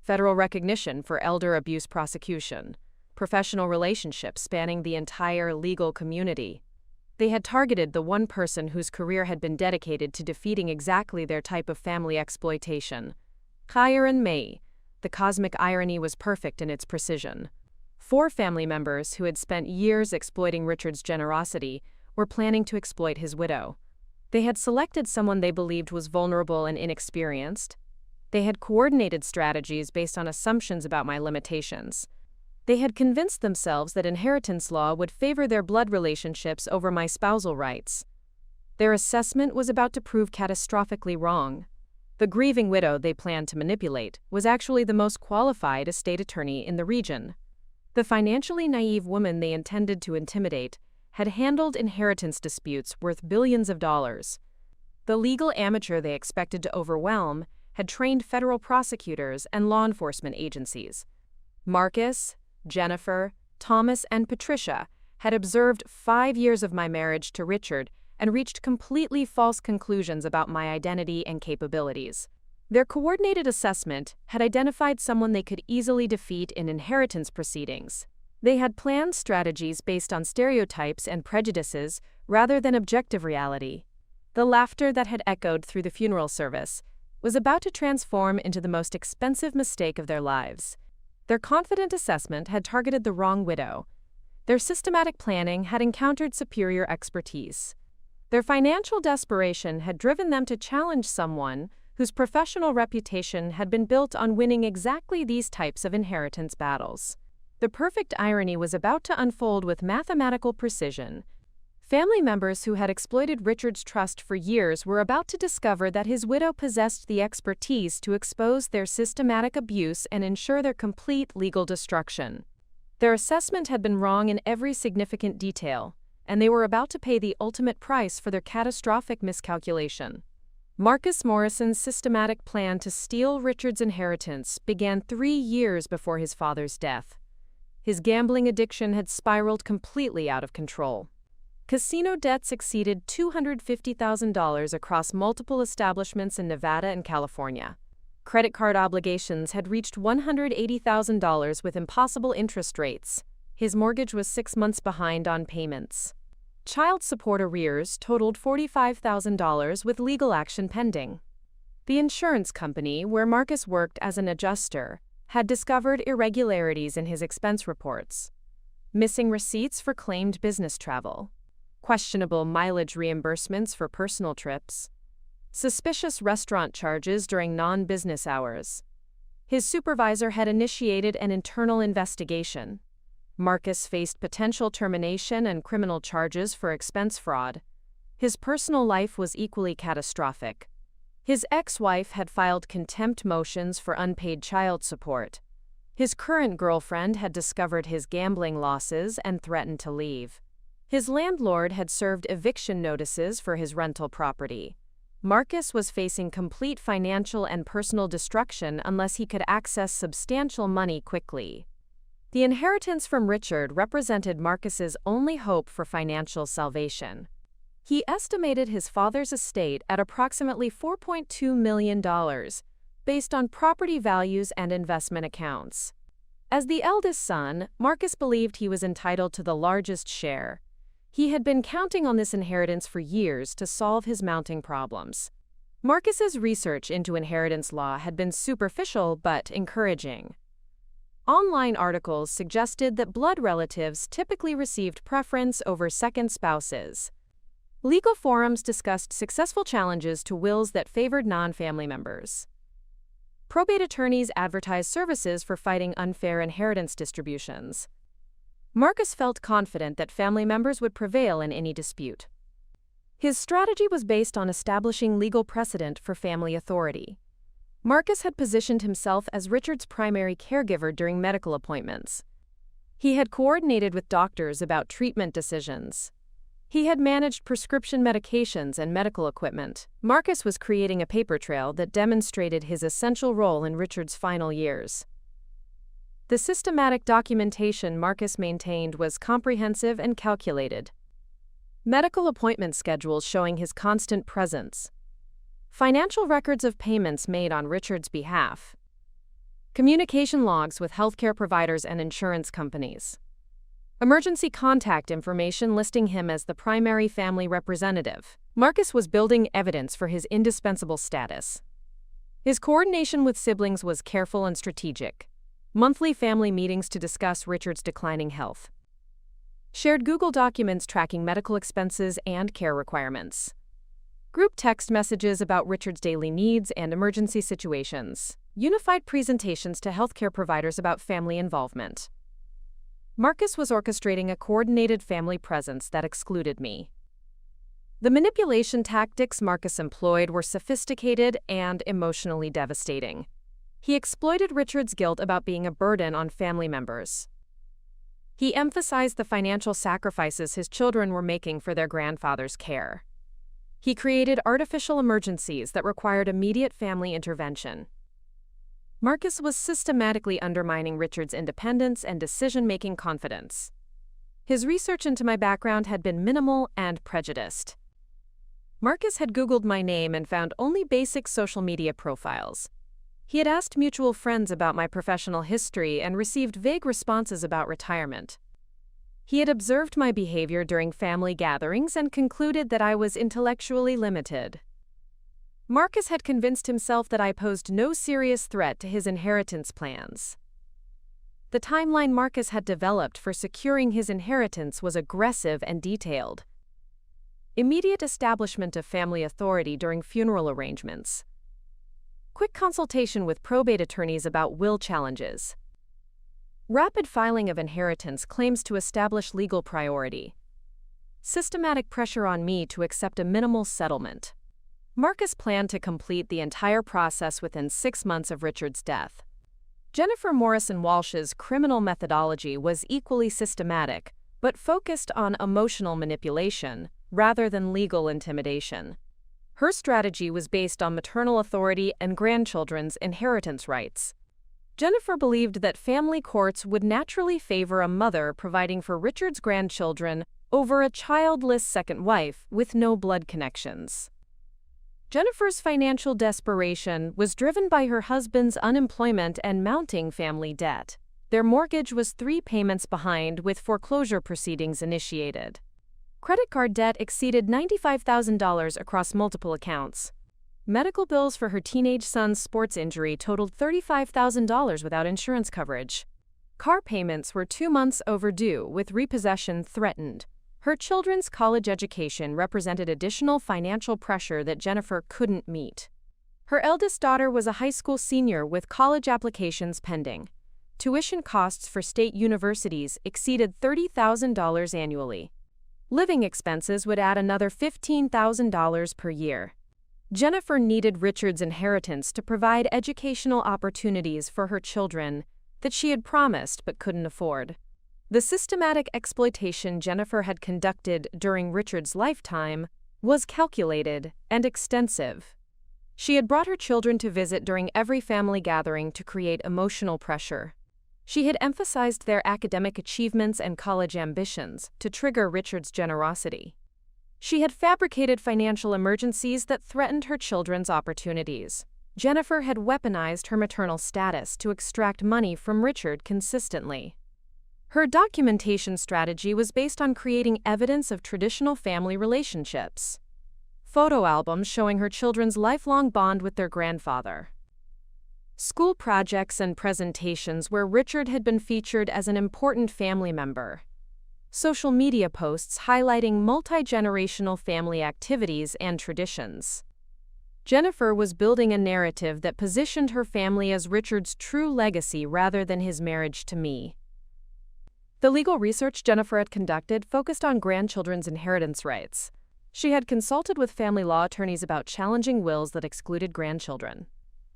Federal recognition for elder abuse prosecution. Professional relationships spanning the entire legal community. They had targeted the one person whose career had been dedicated to defeating exactly their type of family exploitation. Chiron May. The cosmic irony was perfect in its precision. 4 family members who had spent years exploiting Richard's generosity were planning to exploit his widow. They had selected someone they believed was vulnerable and inexperienced. They had coordinated strategies based on assumptions about my limitations. They had convinced themselves that inheritance law would favor their blood relationships over my spousal rights. Their assessment was about to prove catastrophically wrong. The grieving widow they planned to manipulate was actually the most qualified estate attorney in the region. The financially naive woman they intended to intimidate had handled inheritance disputes worth billions of dollars. The legal amateur they expected to overwhelm had trained federal prosecutors and law enforcement agencies. Marcus, Jennifer, Thomas, and Patricia had observed 5 years of my marriage to Richard and reached completely false conclusions about my identity and capabilities. Their coordinated assessment had identified someone they could easily defeat in inheritance proceedings. They had planned strategies based on stereotypes and prejudices rather than objective reality. The laughter that had echoed through the funeral service was about to transform into the most expensive mistake of their lives. Their confident assessment had targeted the wrong widow. Their systematic planning had encountered superior expertise. Their financial desperation had driven them to challenge someone whose professional reputation had been built on winning exactly these types of inheritance battles. The perfect irony was about to unfold with mathematical precision. Family members who had exploited Richard's trust for years were about to discover that his widow possessed the expertise to expose their systematic abuse and ensure their complete legal destruction. Their assessment had been wrong in every significant detail, and they were about to pay the ultimate price for their catastrophic miscalculation. Marcus Morrison's systematic plan to steal Richard's inheritance began 3 years before his father's death. His gambling addiction had spiraled completely out of control. Casino debts exceeded $250,000 across multiple establishments in Nevada and California. Credit card obligations had reached $180,000 with impossible interest rates. His mortgage was 6 months behind on payments. Child support arrears totaled $45,000 with legal action pending. The insurance company, where Marcus worked as an adjuster, had discovered irregularities in his expense reports. Missing receipts for claimed business travel. Questionable mileage reimbursements for personal trips. Suspicious restaurant charges during non-business hours. His supervisor had initiated an internal investigation. Marcus faced potential termination and criminal charges for expense fraud. His personal life was equally catastrophic. His ex-wife had filed contempt motions for unpaid child support. His current girlfriend had discovered his gambling losses and threatened to leave. His landlord had served eviction notices for his rental property. Marcus was facing complete financial and personal destruction unless he could access substantial money quickly. The inheritance from Richard represented Marcus's only hope for financial salvation. He estimated his father's estate at approximately $4.2 million, based on property values and investment accounts. As the eldest son, Marcus believed he was entitled to the largest share. He had been counting on this inheritance for years to solve his mounting problems. Marcus's research into inheritance law had been superficial but encouraging. Online articles suggested that blood relatives typically received preference over second spouses. Legal forums discussed successful challenges to wills that favored non-family members. Probate attorneys advertised services for fighting unfair inheritance distributions. Marcus felt confident that family members would prevail in any dispute. His strategy was based on establishing legal precedent for family authority. Marcus had positioned himself as Richard's primary caregiver during medical appointments. He had coordinated with doctors about treatment decisions. He had managed prescription medications and medical equipment. Marcus was creating a paper trail that demonstrated his essential role in Richard's final years. The systematic documentation Marcus maintained was comprehensive and calculated. Medical appointment schedules showing his constant presence. Financial records of payments made on Richard's behalf. Communication logs with healthcare providers and insurance companies. Emergency contact information listing him as the primary family representative. Marcus was building evidence for his indispensable status. His coordination with siblings was careful and strategic. Monthly family meetings to discuss Richard's declining health. Shared Google Documents tracking medical expenses and care requirements. Group text messages about Richard's daily needs and emergency situations. Unified presentations to healthcare providers about family involvement. Marcus was orchestrating a coordinated family presence that excluded me. The manipulation tactics Marcus employed were sophisticated and emotionally devastating. He exploited Richard's guilt about being a burden on family members. He emphasized the financial sacrifices his children were making for their grandfather's care. He created artificial emergencies that required immediate family intervention. Marcus was systematically undermining Richard's independence and decision-making confidence. His research into my background had been minimal and prejudiced. Marcus had Googled my name and found only basic social media profiles. He had asked mutual friends about my professional history and received vague responses about retirement. He had observed my behavior during family gatherings and concluded that I was intellectually limited. Marcus had convinced himself that I posed no serious threat to his inheritance plans. The timeline Marcus had developed for securing his inheritance was aggressive and detailed. Immediate establishment of family authority during funeral arrangements. Quick consultation with probate attorneys about will challenges. Rapid filing of inheritance claims to establish legal priority. Systematic pressure on me to accept a minimal settlement. Marcus planned to complete the entire process within 6 months of Richard's death. Jennifer Morrison Walsh's criminal methodology was equally systematic, but focused on emotional manipulation rather than legal intimidation. Her strategy was based on maternal authority and grandchildren's inheritance rights. Jennifer believed that family courts would naturally favor a mother providing for Richard's grandchildren over a childless second wife with no blood connections. Jennifer's financial desperation was driven by her husband's unemployment and mounting family debt. Their mortgage was 3 payments behind, with foreclosure proceedings initiated. Credit card debt exceeded $95,000 across multiple accounts. Medical bills for her teenage son's sports injury totaled $35,000 without insurance coverage. Car payments were 2 months overdue, with repossession threatened. Her children's college education represented additional financial pressure that Jennifer couldn't meet. Her eldest daughter was a high school senior with college applications pending. Tuition costs for state universities exceeded $30,000 annually. Living expenses would add another $15,000 per year. Jennifer needed Richard's inheritance to provide educational opportunities for her children that she had promised but couldn't afford. The systematic exploitation Jennifer had conducted during Richard's lifetime was calculated and extensive. She had brought her children to visit during every family gathering to create emotional pressure. She had emphasized their academic achievements and college ambitions to trigger Richard's generosity. She had fabricated financial emergencies that threatened her children's opportunities. Jennifer had weaponized her maternal status to extract money from Richard consistently. Her documentation strategy was based on creating evidence of traditional family relationships. Photo albums showing her children's lifelong bond with their grandfather. School projects and presentations where Richard had been featured as an important family member. Social media posts highlighting multi-generational family activities and traditions. Jennifer was building a narrative that positioned her family as Richard's true legacy rather than his marriage to me. The legal research Jennifer had conducted focused on grandchildren's inheritance rights. She had consulted with family law attorneys about challenging wills that excluded grandchildren.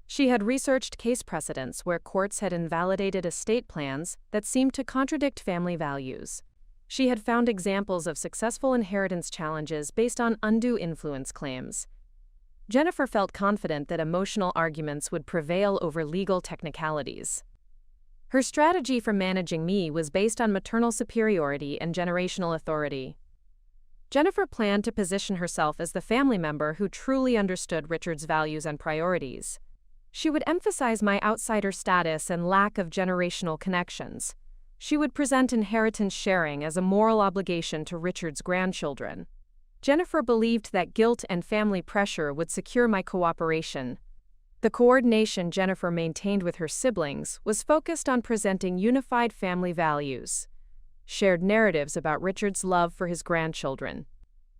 She had researched case precedents where courts had invalidated estate plans that seemed to contradict family values. She had found examples of successful inheritance challenges based on undue influence claims. Jennifer felt confident that emotional arguments would prevail over legal technicalities. Her strategy for managing me was based on maternal superiority and generational authority. Jennifer planned to position herself as the family member who truly understood Richard's values and priorities. She would emphasize my outsider status and lack of generational connections. She would present inheritance sharing as a moral obligation to Richard's grandchildren. Jennifer believed that guilt and family pressure would secure my cooperation. The coordination Jennifer maintained with her siblings was focused on presenting unified family values, shared narratives about Richard's love for his grandchildren,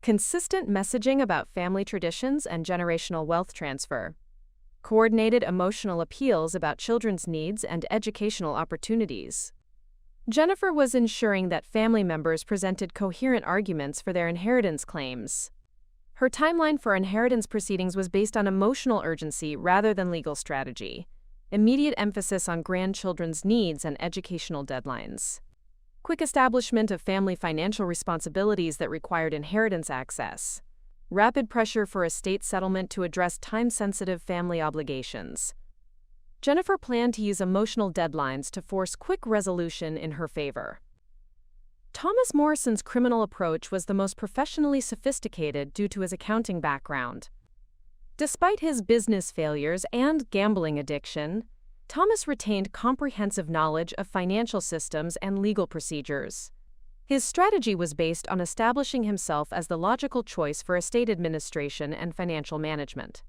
consistent messaging about family traditions and generational wealth transfer, coordinated emotional appeals about children's needs and educational opportunities. Jennifer was ensuring that family members presented coherent arguments for their inheritance claims. Her timeline for inheritance proceedings was based on emotional urgency rather than legal strategy, immediate emphasis on grandchildren's needs and educational deadlines, quick establishment of family financial responsibilities that required inheritance access, rapid pressure for estate settlement to address time-sensitive family obligations. Jennifer planned to use emotional deadlines to force quick resolution in her favor. Thomas Morrison's criminal approach was the most professionally sophisticated due to his accounting background. Despite his business failures and gambling addiction, Thomas retained comprehensive knowledge of financial systems and legal procedures. His strategy was based on establishing himself as the logical choice for estate administration and financial management.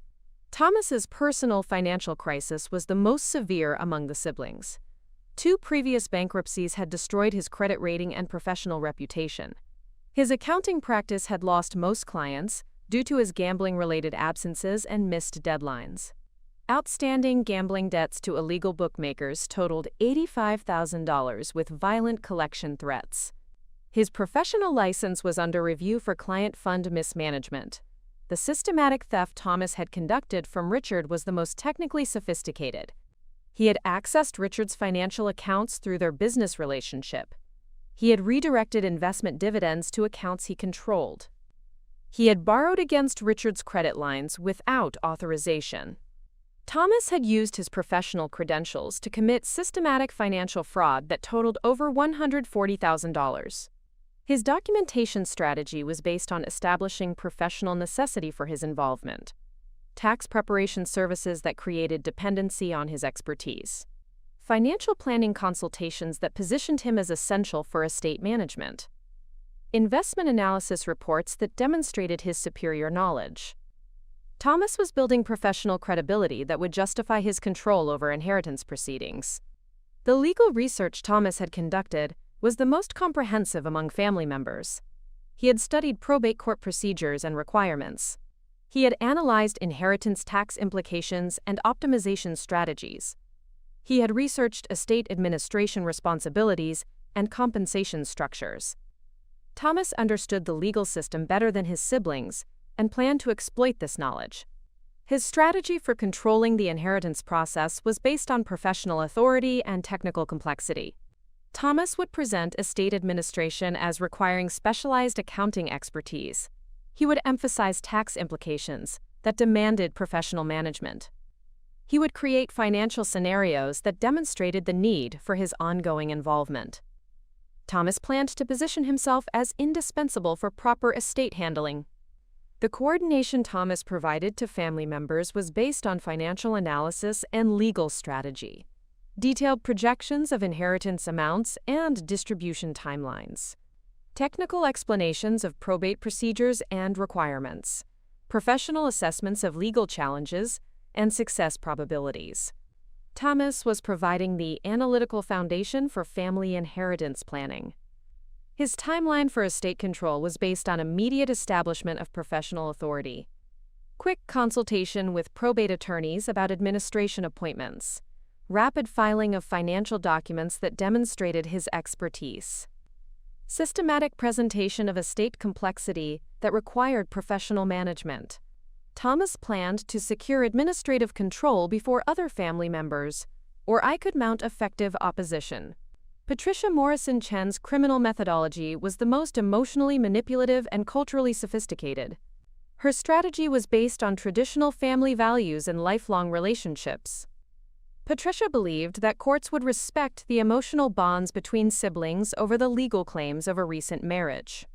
Thomas's personal financial crisis was the most severe among the siblings. 2 previous bankruptcies had destroyed his credit rating and professional reputation. His accounting practice had lost most clients due to his gambling-related absences and missed deadlines. Outstanding gambling debts to illegal bookmakers totaled $85,000 with violent collection threats. His professional license was under review for client fund mismanagement. The systematic theft Thomas had conducted from Richard was the most technically sophisticated. He had accessed Richard's financial accounts through their business relationship. He had redirected investment dividends to accounts he controlled. He had borrowed against Richard's credit lines without authorization. Thomas had used his professional credentials to commit systematic financial fraud that totaled over $140,000. His documentation strategy was based on establishing professional necessity for his involvement, tax preparation services that created dependency on his expertise, financial planning consultations that positioned him as essential for estate management, investment analysis reports that demonstrated his superior knowledge. Thomas was building professional credibility that would justify his control over inheritance proceedings. The legal research Thomas had conducted was the most comprehensive among family members. He had studied probate court procedures and requirements. He had analyzed inheritance tax implications and optimization strategies. He had researched estate administration responsibilities and compensation structures. Thomas understood the legal system better than his siblings and planned to exploit this knowledge. His strategy for controlling the inheritance process was based on professional authority and technical complexity. Thomas would present estate administration as requiring specialized accounting expertise. He would emphasize tax implications that demanded professional management. He would create financial scenarios that demonstrated the need for his ongoing involvement. Thomas planned to position himself as indispensable for proper estate handling. The coordination Thomas provided to family members was based on financial analysis and legal strategy, detailed projections of inheritance amounts and distribution timelines, technical explanations of probate procedures and requirements, professional assessments of legal challenges, and success probabilities. Thomas was providing the analytical foundation for family inheritance planning. His timeline for estate control was based on immediate establishment of professional authority, quick consultation with probate attorneys about administration appointments, rapid filing of financial documents that demonstrated his expertise, systematic presentation of estate complexity that required professional management. Thomas planned to secure administrative control before other family members, or I could mount effective opposition. Patricia Morrison Chen's criminal methodology was the most emotionally manipulative and culturally sophisticated. Her strategy was based on traditional family values and lifelong relationships. Patricia believed that courts would respect the emotional bonds between siblings over the legal claims of a recent marriage.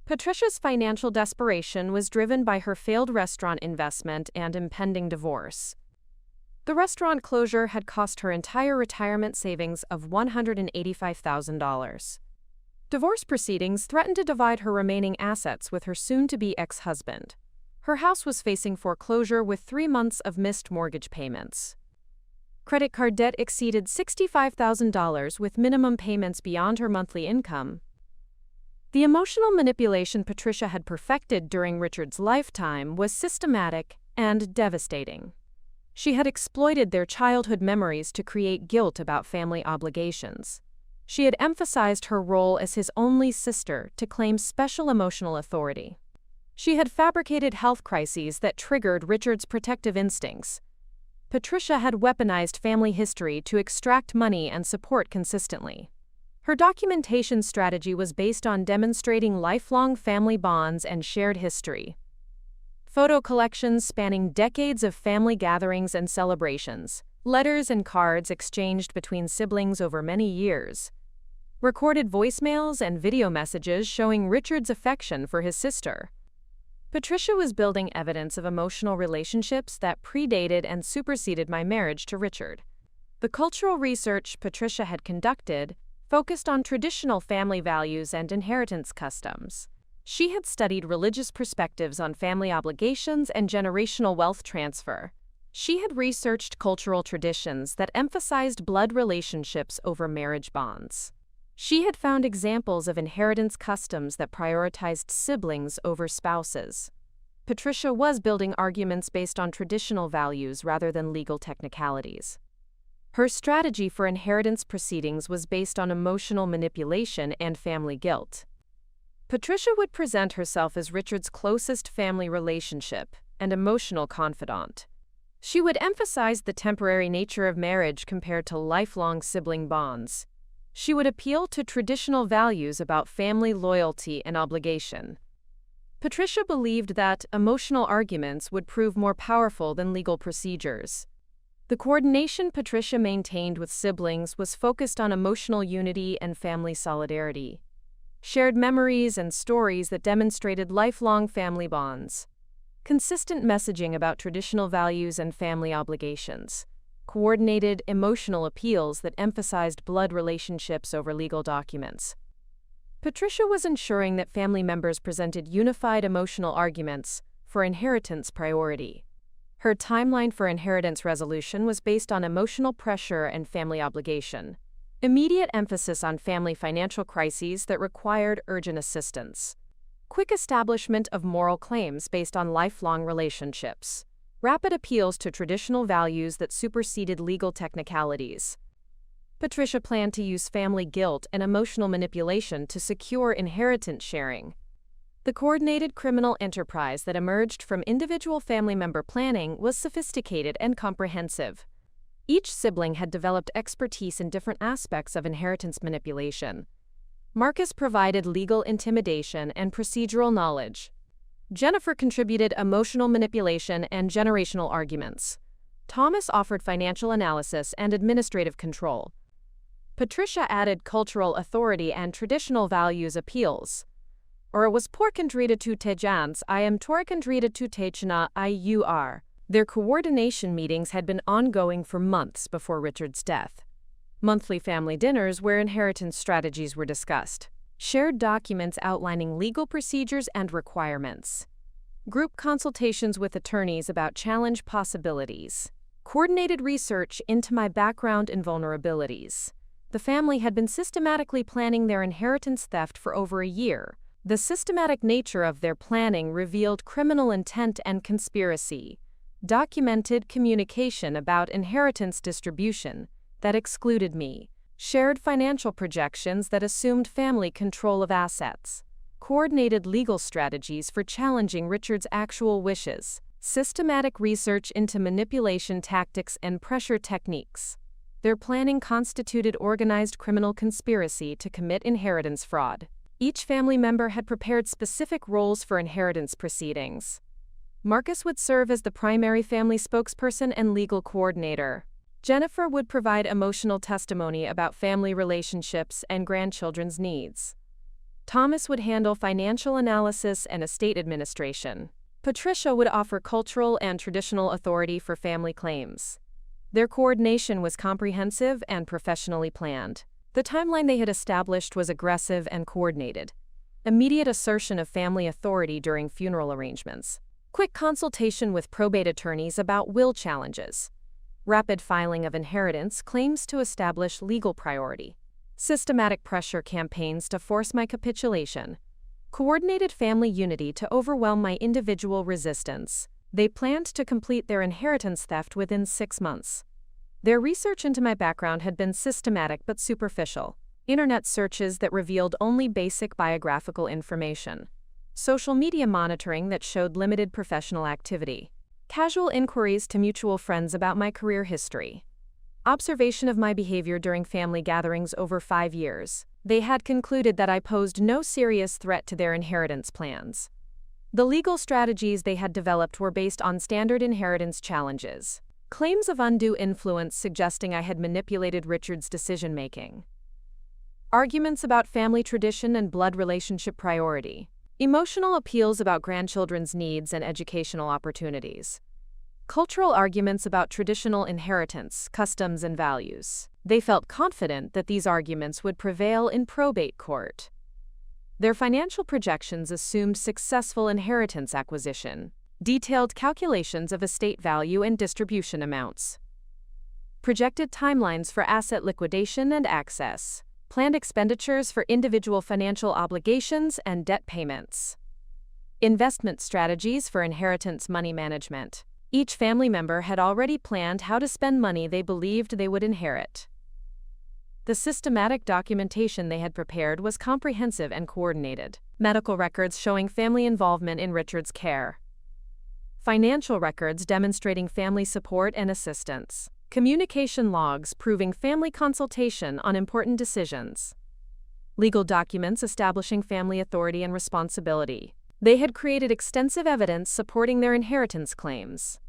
Patricia's financial desperation was driven by her failed restaurant investment and impending divorce. The restaurant closure had cost her entire retirement savings of $185,000. Divorce proceedings threatened to divide her remaining assets with her soon-to-be ex-husband. Her house was facing foreclosure with 3 months of missed mortgage payments. Credit card debt exceeded $65,000 with minimum payments beyond her monthly income. The emotional manipulation Patricia had perfected during Richard's lifetime was systematic and devastating. She had exploited their childhood memories to create guilt about family obligations. She had emphasized her role as his only sister to claim special emotional authority. She had fabricated health crises that triggered Richard's protective instincts. Patricia had weaponized family history to extract money and support consistently. Her documentation strategy was based on demonstrating lifelong family bonds and shared history. Photo collections spanning decades of family gatherings and celebrations, letters and cards exchanged between siblings over many years, recorded voicemails and video messages showing Richard's affection for his sister. Patricia was building evidence of emotional relationships that predated and superseded my marriage to Richard. The cultural research Patricia had conducted focused on traditional family values and inheritance customs. She had studied religious perspectives on family obligations and generational wealth transfer. She had researched cultural traditions that emphasized blood relationships over marriage bonds. She had found examples of inheritance customs that prioritized siblings over spouses. Patricia was building arguments based on traditional values rather than legal technicalities. Her strategy for inheritance proceedings was based on emotional manipulation and family guilt. Patricia would present herself as Richard's closest family relationship and emotional confidant. She would emphasize the temporary nature of marriage compared to lifelong sibling bonds. She would appeal to traditional values about family loyalty and obligation. Patricia believed that emotional arguments would prove more powerful than legal procedures. The coordination Patricia maintained with siblings was focused on emotional unity and family solidarity. Shared memories and stories that demonstrated lifelong family bonds. Consistent messaging about traditional values and family obligations. Coordinated emotional appeals that emphasized blood relationships over legal documents. Patricia was ensuring that family members presented unified emotional arguments for inheritance priority. Her timeline for inheritance resolution was based on emotional pressure and family obligation. Immediate emphasis on family financial crises that required urgent assistance. Quick establishment of moral claims based on lifelong relationships. Rapid appeals to traditional values that superseded legal technicalities. Patricia planned to use family guilt and emotional manipulation to secure inheritance sharing. The coordinated criminal enterprise that emerged from individual family member planning was sophisticated and comprehensive. Each sibling had developed expertise in different aspects of inheritance manipulation. Marcus provided legal intimidation and procedural knowledge. Jennifer contributed emotional manipulation and generational arguments. Thomas offered financial analysis and administrative control. Patricia added cultural authority and traditional values appeals. Or was porkandrita tu tejans I am torkandrita tu tejana iur. Their coordination meetings had been ongoing for months before Richard's death. Monthly family dinners where inheritance strategies were discussed. Shared documents outlining legal procedures and requirements. Group consultations with attorneys about challenge possibilities. Coordinated research into my background and vulnerabilities. The family had been systematically planning their inheritance theft for over a year. The systematic nature of their planning revealed criminal intent and conspiracy. Documented communication about inheritance distribution that excluded me. Shared financial projections that assumed family control of assets. Coordinated legal strategies for challenging Richard's actual wishes. Systematic research into manipulation tactics and pressure techniques. Their planning constituted organized criminal conspiracy to commit inheritance fraud. Each family member had prepared specific roles for inheritance proceedings. Marcus would serve as the primary family spokesperson and legal coordinator. Jennifer would provide emotional testimony about family relationships and grandchildren's needs. Thomas would handle financial analysis and estate administration. Patricia would offer cultural and traditional authority for family claims. Their coordination was comprehensive and professionally planned. The timeline they had established was aggressive and coordinated. Immediate assertion of family authority during funeral arrangements. quick consultation with probate attorneys about will challenges, rapid filing of inheritance claims to establish legal priority, systematic pressure campaigns to force my capitulation, coordinated family unity to overwhelm my individual resistance. They planned to complete their inheritance theft within 6 months. Their research into my background had been systematic but superficial. Internet searches that revealed only basic biographical information. Social media monitoring that showed limited professional activity. Casual inquiries to mutual friends about my career history. Observation of my behavior during family gatherings over 5 years. They had concluded that I posed no serious threat to their inheritance plans. The legal strategies they had developed were based on standard inheritance challenges. Claims of undue influence suggesting I had manipulated Richard's decision-making. Arguments about family tradition and blood relationship priority. Emotional appeals about grandchildren's needs and educational opportunities. Cultural arguments about traditional inheritance, customs, and values. They felt confident that these arguments would prevail in probate court. Their financial projections assumed successful inheritance acquisition, detailed calculations of estate value and distribution amounts, projected timelines for asset liquidation and access, planned expenditures for individual financial obligations and debt payments, investment strategies for inheritance money management. Each family member had already planned how to spend money they believed they would inherit. The systematic documentation they had prepared was comprehensive and coordinated. Medical records showing family involvement in Richard's care. Financial records demonstrating family support and assistance. Communication logs proving family consultation on important decisions. Legal documents establishing family authority and responsibility. They had created extensive evidence supporting their inheritance claims.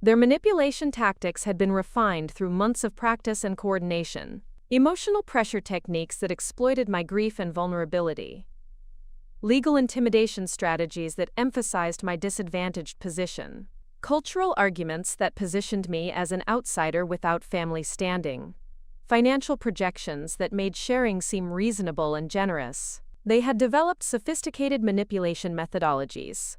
Their manipulation tactics had been refined through months of practice and coordination. Emotional pressure techniques that exploited my grief and vulnerability. Legal intimidation strategies that emphasized my disadvantaged position. Cultural arguments that positioned me as an outsider without family standing. Financial projections that made sharing seem reasonable and generous. They had developed sophisticated manipulation methodologies.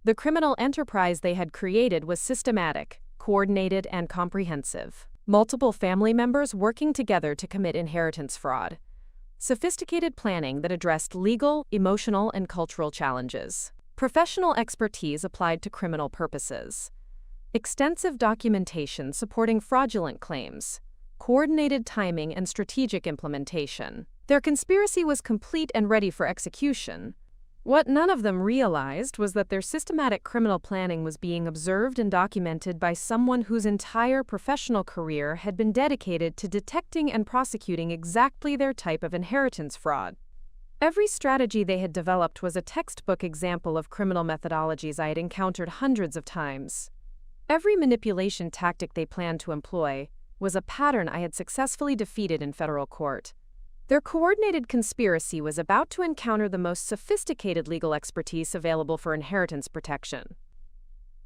The criminal enterprise they had created was systematic, coordinated, and comprehensive. Multiple family members working together to commit inheritance fraud. Sophisticated planning that addressed legal, emotional, and cultural challenges. Professional expertise applied to criminal purposes. Extensive documentation supporting fraudulent claims. Coordinated timing and strategic implementation. Their conspiracy was complete and ready for execution. What none of them realized was that their systematic criminal planning was being observed and documented by someone whose entire professional career had been dedicated to detecting and prosecuting exactly their type of inheritance fraud. Every strategy they had developed was a textbook example of criminal methodologies I had encountered hundreds of times. Every manipulation tactic they planned to employ was a pattern I had successfully defeated in federal court. Their coordinated conspiracy was about to encounter the most sophisticated legal expertise available for inheritance protection.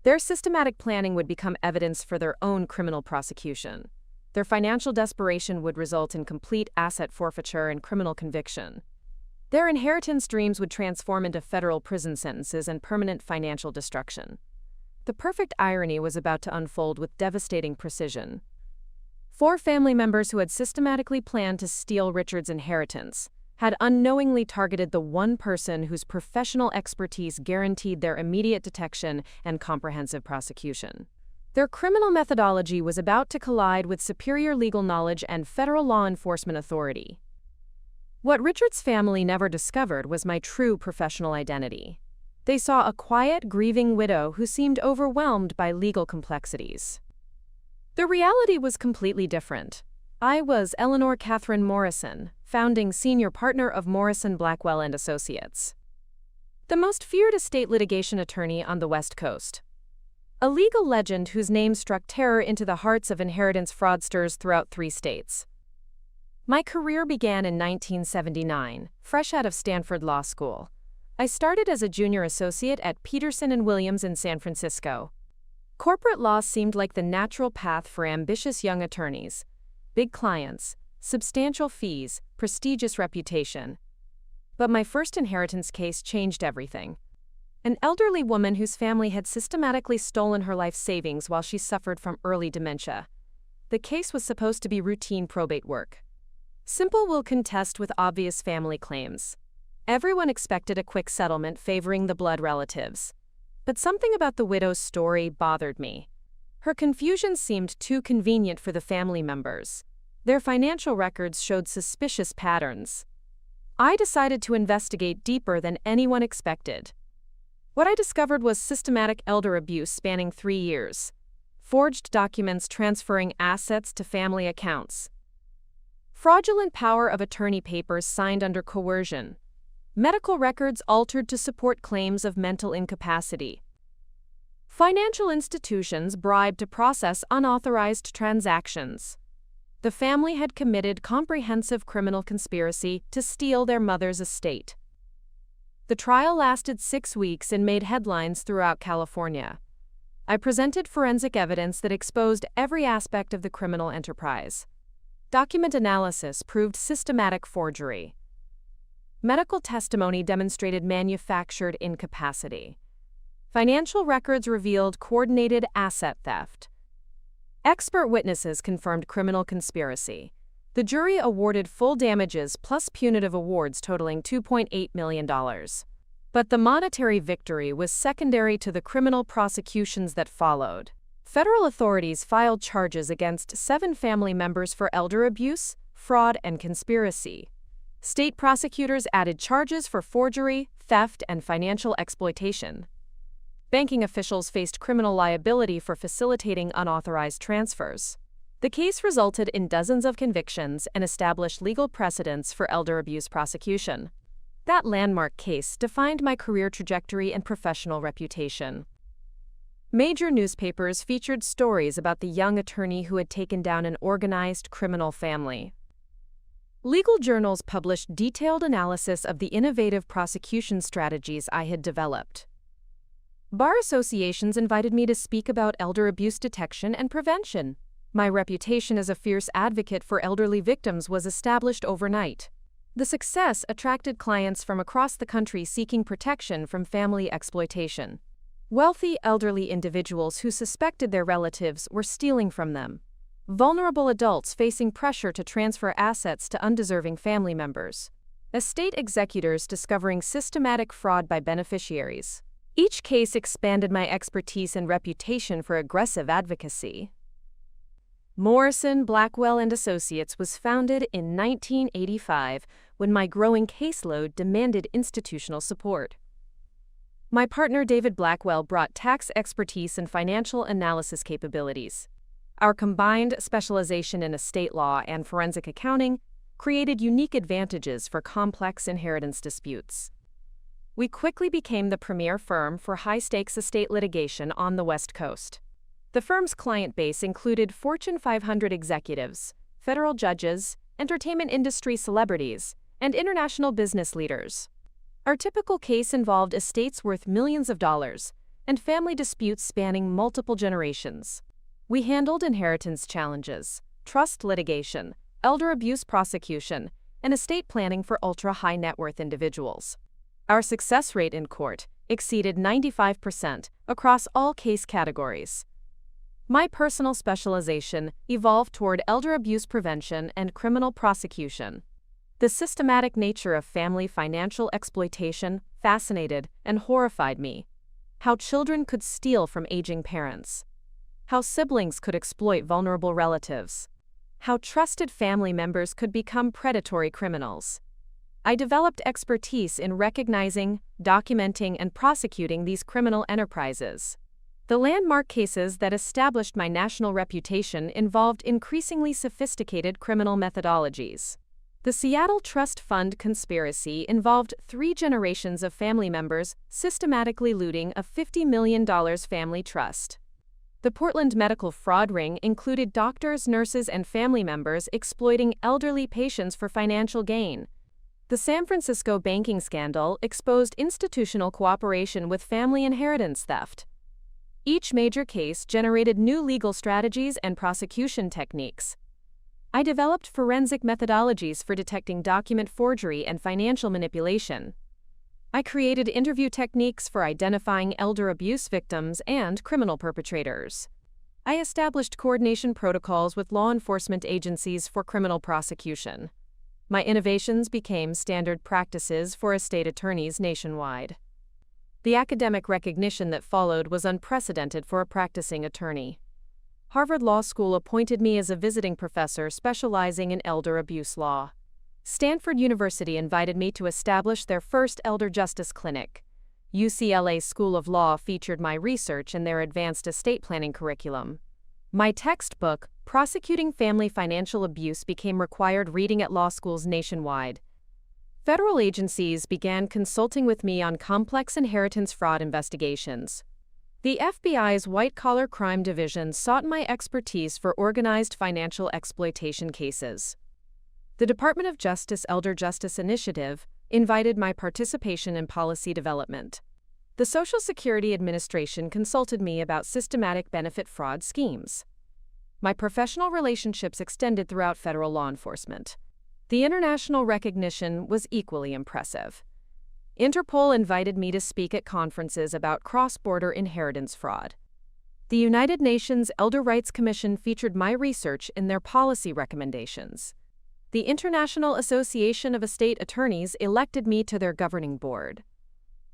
Their systematic planning would become evidence for their own criminal prosecution. Their financial desperation would result in complete asset forfeiture and criminal conviction. Their inheritance dreams would transform into federal prison sentences and permanent financial destruction. The perfect irony was about to unfold with devastating precision. 4 family members who had systematically planned to steal Richard's inheritance had unknowingly targeted the one person whose professional expertise guaranteed their immediate detection and comprehensive prosecution. Their criminal methodology was about to collide with superior legal knowledge and federal law enforcement authority. What Richard's family never discovered was my true professional identity. They saw a quiet, grieving widow who seemed overwhelmed by legal complexities. The reality was completely different. I was Eleanor Catherine Morrison, founding Senior Partner of Morrison, Blackwell Associates, the most feared estate litigation attorney on the West Coast. A legal legend whose name struck terror into the hearts of inheritance fraudsters throughout 3 states. My career began in 1979, fresh out of Stanford Law School. I started as a junior associate at Peterson & Williams in San Francisco. Corporate law seemed like the natural path for ambitious young attorneys. Big clients, substantial fees, prestigious reputation. But my first inheritance case changed everything. an elderly woman whose family had systematically stolen her life savings while she suffered from early dementia. The case was supposed to be routine probate work. Simple will contest with obvious family claims. Everyone expected a quick settlement favoring the blood relatives. But something about the widow's story bothered me. Her confusion seemed too convenient for the family members. Their financial records showed suspicious patterns. I decided to investigate deeper than anyone expected. What I discovered was systematic elder abuse spanning 3 years. Forged documents transferring assets to family accounts. Fraudulent power of attorney papers signed under coercion. Medical records altered to support claims of mental incapacity. Financial institutions bribed to process unauthorized transactions. The family had committed comprehensive criminal conspiracy to steal their mother's estate. The trial lasted 6 weeks and made headlines throughout California. I presented forensic evidence that exposed every aspect of the criminal enterprise. Document analysis proved systematic forgery. Medical testimony demonstrated manufactured incapacity. Financial records revealed coordinated asset theft. Expert witnesses confirmed criminal conspiracy. The jury awarded full damages plus punitive awards totaling $2.8 million. But the monetary victory was secondary to the criminal prosecutions that followed. Federal authorities filed charges against 7 family members for elder abuse, fraud, and conspiracy. State prosecutors added charges for forgery, theft, and financial exploitation. Banking officials faced criminal liability for facilitating unauthorized transfers. The case resulted in dozens of convictions and established legal precedents for elder abuse prosecution. That landmark case defined my career trajectory and professional reputation. Major newspapers featured stories about the young attorney who had taken down an organized criminal family. Legal journals published detailed analysis of the innovative prosecution strategies I had developed. Bar associations invited me to speak about elder abuse detection and prevention. My reputation as a fierce advocate for elderly victims was established overnight. The success attracted clients from across the country seeking protection from family exploitation. Wealthy elderly individuals who suspected their relatives were stealing from them. Vulnerable adults facing pressure to transfer assets to undeserving family members. Estate executors discovering systematic fraud by beneficiaries. Each case expanded my expertise and reputation for aggressive advocacy. Morrison, Blackwell Associates was founded in 1985 when my growing caseload demanded institutional support. My partner David Blackwell brought tax expertise and financial analysis capabilities. Our combined specialization in estate law and forensic accounting created unique advantages for complex inheritance disputes. We quickly became the premier firm for high-stakes estate litigation on the West Coast. The firm's client base included Fortune 500 executives, federal judges, entertainment industry celebrities, and international business leaders. Our typical case involved estates worth millions of dollars and family disputes spanning multiple generations. We handled inheritance challenges, trust litigation, elder abuse prosecution, and estate planning for ultra-high net worth individuals. Our success rate in court exceeded 95% across all case categories. My personal specialization evolved toward elder abuse prevention and criminal prosecution. The systematic nature of family financial exploitation fascinated and horrified me. How children could steal from aging parents. How siblings could exploit vulnerable relatives. How trusted family members could become predatory criminals. I developed expertise in recognizing, documenting, and prosecuting these criminal enterprises. The landmark cases that established my national reputation involved increasingly sophisticated criminal methodologies. The Seattle Trust Fund conspiracy involved 3 generations of family members systematically looting a $50 million family trust. The Portland medical fraud ring included doctors, nurses, and family members exploiting elderly patients for financial gain. The San Francisco banking scandal exposed institutional cooperation with family inheritance theft. Each major case generated new legal strategies and prosecution techniques. I developed forensic methodologies for detecting document forgery and financial manipulation. I created interview techniques for identifying elder abuse victims and criminal perpetrators. I established coordination protocols with law enforcement agencies for criminal prosecution. My innovations became standard practices for estate attorneys nationwide. The academic recognition that followed was unprecedented for a practicing attorney. Harvard Law School appointed me as a visiting professor specializing in elder abuse law. Stanford University invited me to establish their first elder justice clinic. UCLA School of Law featured my research in their advanced estate planning curriculum. My textbook, Prosecuting Family Financial Abuse, became required reading at law schools nationwide. Federal agencies began consulting with me on complex inheritance fraud investigations. The FBI's white-collar crime division sought my expertise for organized financial exploitation cases. The Department of Justice Elder Justice Initiative invited my participation in policy development. The Social Security Administration consulted me about systematic benefit fraud schemes. My professional relationships extended throughout federal law enforcement. The international recognition was equally impressive. Interpol invited me to speak at conferences about cross-border inheritance fraud. The United Nations Elder Rights Commission featured my research in their policy recommendations. The International Association of Estate Attorneys elected me to their governing board.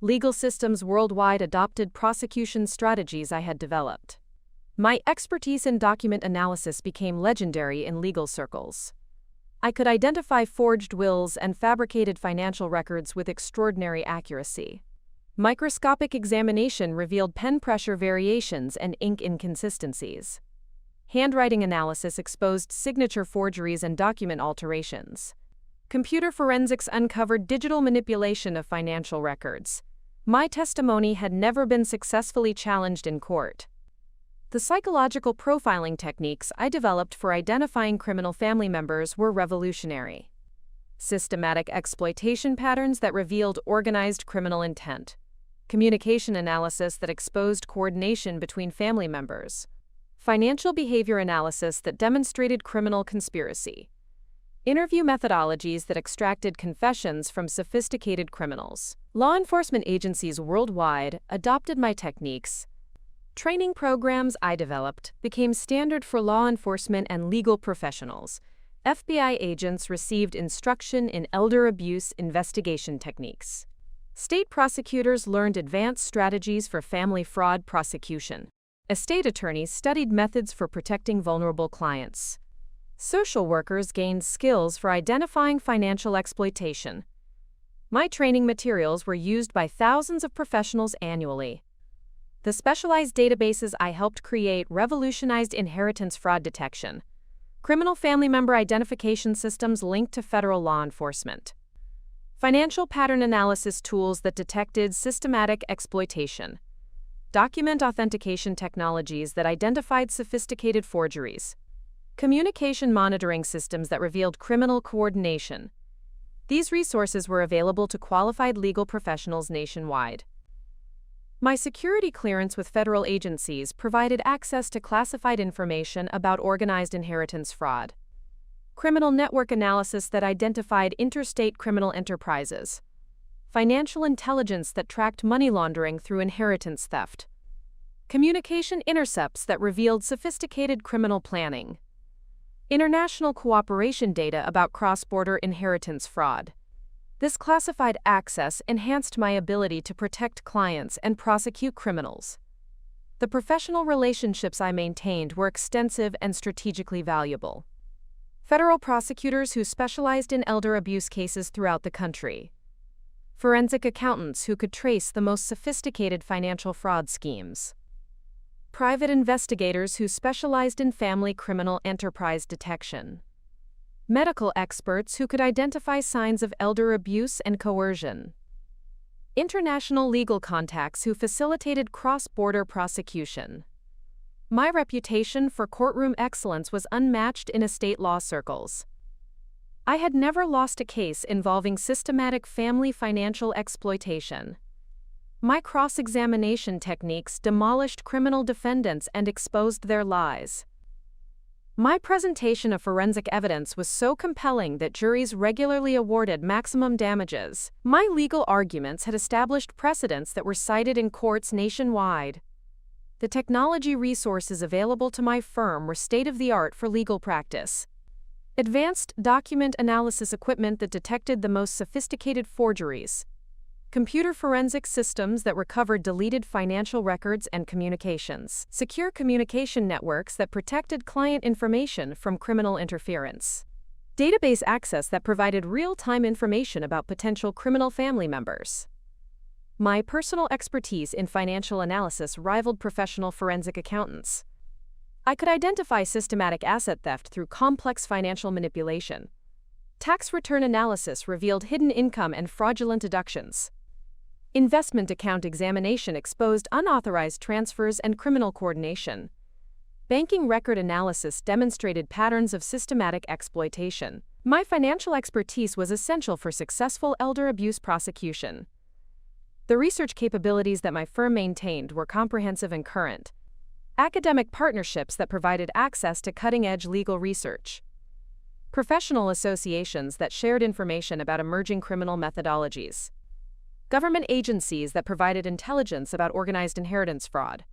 Legal systems worldwide adopted prosecution strategies I had developed. My expertise in document analysis became legendary in legal circles. I could identify forged wills and fabricated financial records with extraordinary accuracy. Microscopic examination revealed pen pressure variations and ink inconsistencies. Handwriting analysis exposed signature forgeries and document alterations. Computer forensics uncovered digital manipulation of financial records. My testimony had never been successfully challenged in court. The psychological profiling techniques I developed for identifying criminal family members were revolutionary. Systematic exploitation patterns that revealed organized criminal intent. Communication analysis that exposed coordination between family members. Financial behavior analysis that demonstrated criminal conspiracy. Interview methodologies that extracted confessions from sophisticated criminals. Law enforcement agencies worldwide adopted my techniques. Training programs I developed became standard for law enforcement and legal professionals. FBI agents received instruction in elder abuse investigation techniques. State prosecutors learned advanced strategies for family fraud prosecution. Estate attorneys studied methods for protecting vulnerable clients. Social workers gained skills for identifying financial exploitation. My training materials were used by thousands of professionals annually. The specialized databases I helped create revolutionized inheritance fraud detection. Criminal family member identification systems linked to federal law enforcement. Financial pattern analysis tools that detected systematic exploitation. Document authentication technologies that identified sophisticated forgeries. Communication monitoring systems that revealed criminal coordination. These resources were available to qualified legal professionals nationwide. My security clearance with federal agencies provided access to classified information about organized inheritance fraud. Criminal network analysis that identified interstate criminal enterprises. Financial intelligence that tracked money laundering through inheritance theft. Communication intercepts that revealed sophisticated criminal planning. International cooperation data about cross-border inheritance fraud. This classified access enhanced my ability to protect clients and prosecute criminals. The professional relationships I maintained were extensive and strategically valuable. Federal prosecutors who specialized in elder abuse cases throughout the country. Forensic accountants who could trace the most sophisticated financial fraud schemes. Private investigators who specialized in family criminal enterprise detection. Medical experts who could identify signs of elder abuse and coercion. International legal contacts who facilitated cross-border prosecution. My reputation for courtroom excellence was unmatched in estate law circles. I had never lost a case involving systematic family financial exploitation. My cross-examination techniques demolished criminal defendants and exposed their lies. My presentation of forensic evidence was so compelling that juries regularly awarded maximum damages. My legal arguments had established precedents that were cited in courts nationwide. The technology resources available to my firm were state-of-the-art for legal practice. Advanced document analysis equipment that detected the most sophisticated forgeries. Computer forensic systems that recovered deleted financial records and communications. Secure communication networks that protected client information from criminal interference. Database access that provided real-time information about potential criminal family members. My personal expertise in financial analysis rivaled professional forensic accountants. I could identify systematic asset theft through complex financial manipulation. Tax return analysis revealed hidden income and fraudulent deductions. Investment account examination exposed unauthorized transfers and criminal coordination. Banking record analysis demonstrated patterns of systematic exploitation. My financial expertise was essential for successful elder abuse prosecution. The research capabilities that my firm maintained were comprehensive and current. Academic partnerships that provided access to cutting-edge legal research. Professional associations that shared information about emerging criminal methodologies. Government agencies that provided intelligence about organized inheritance fraud.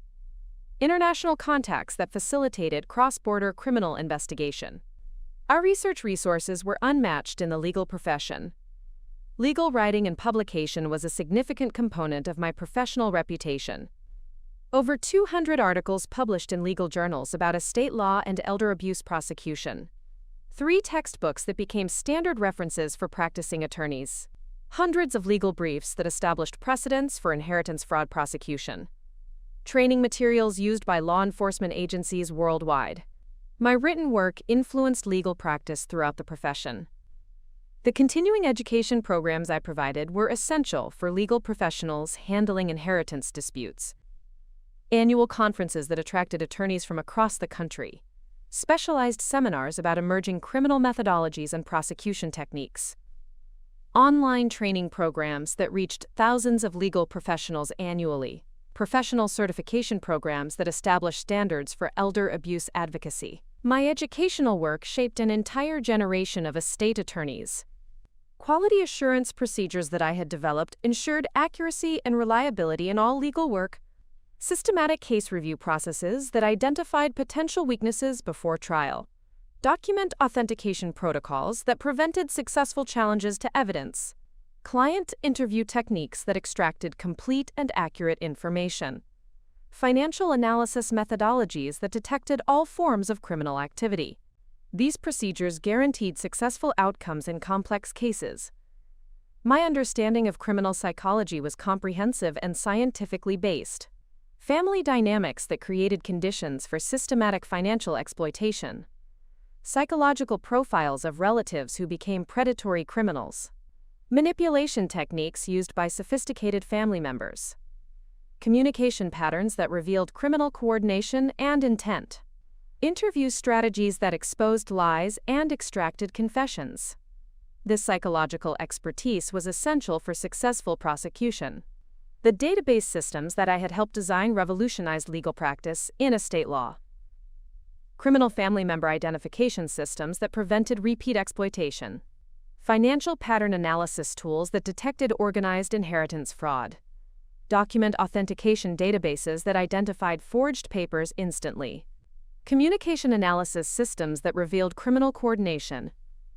International contacts that facilitated cross-border criminal investigation. Our research resources were unmatched in the legal profession. Legal writing and publication was a significant component of my professional reputation. Over 200 articles published in legal journals about estate law and elder abuse prosecution. 3 textbooks that became standard references for practicing attorneys. Hundreds of legal briefs that established precedents for inheritance fraud prosecution. Training materials used by law enforcement agencies worldwide. My written work influenced legal practice throughout the profession. The continuing education programs I provided were essential for legal professionals handling inheritance disputes. Annual conferences that attracted attorneys from across the country. Specialized seminars about emerging criminal methodologies and prosecution techniques. Online training programs that reached thousands of legal professionals annually. Professional certification programs that established standards for elder abuse advocacy. My educational work shaped an entire generation of estate attorneys. Quality assurance procedures that I had developed ensured accuracy and reliability in all legal work. Systematic case review processes that identified potential weaknesses before trial. Document authentication protocols that prevented successful challenges to evidence. Client interview techniques that extracted complete and accurate information. Financial analysis methodologies that detected all forms of criminal activity. These procedures guaranteed successful outcomes in complex cases. My understanding of criminal psychology was comprehensive and scientifically based. Family dynamics that created conditions for systematic financial exploitation. Psychological profiles of relatives who became predatory criminals. Manipulation techniques used by sophisticated family members. Communication patterns that revealed criminal coordination and intent. Interview strategies that exposed lies and extracted confessions. This psychological expertise was essential for successful prosecution. The database systems that I had helped design revolutionized legal practice in estate law. Criminal family member identification systems that prevented repeat exploitation. Financial pattern analysis tools that detected organized inheritance fraud. Document authentication databases that identified forged papers instantly. Communication analysis systems that revealed criminal coordination.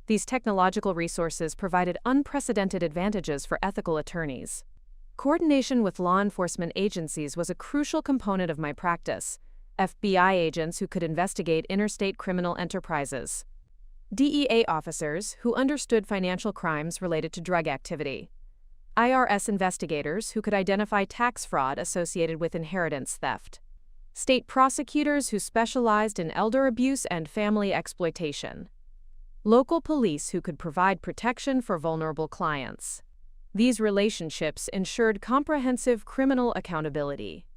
These technological resources provided unprecedented advantages for ethical attorneys. Coordination with law enforcement agencies was a crucial component of my practice. FBI agents who could investigate interstate criminal enterprises. DEA officers who understood financial crimes related to drug activity. IRS investigators who could identify tax fraud associated with inheritance theft. State prosecutors who specialized in elder abuse and family exploitation. Local police who could provide protection for vulnerable clients. These relationships ensured comprehensive criminal accountability.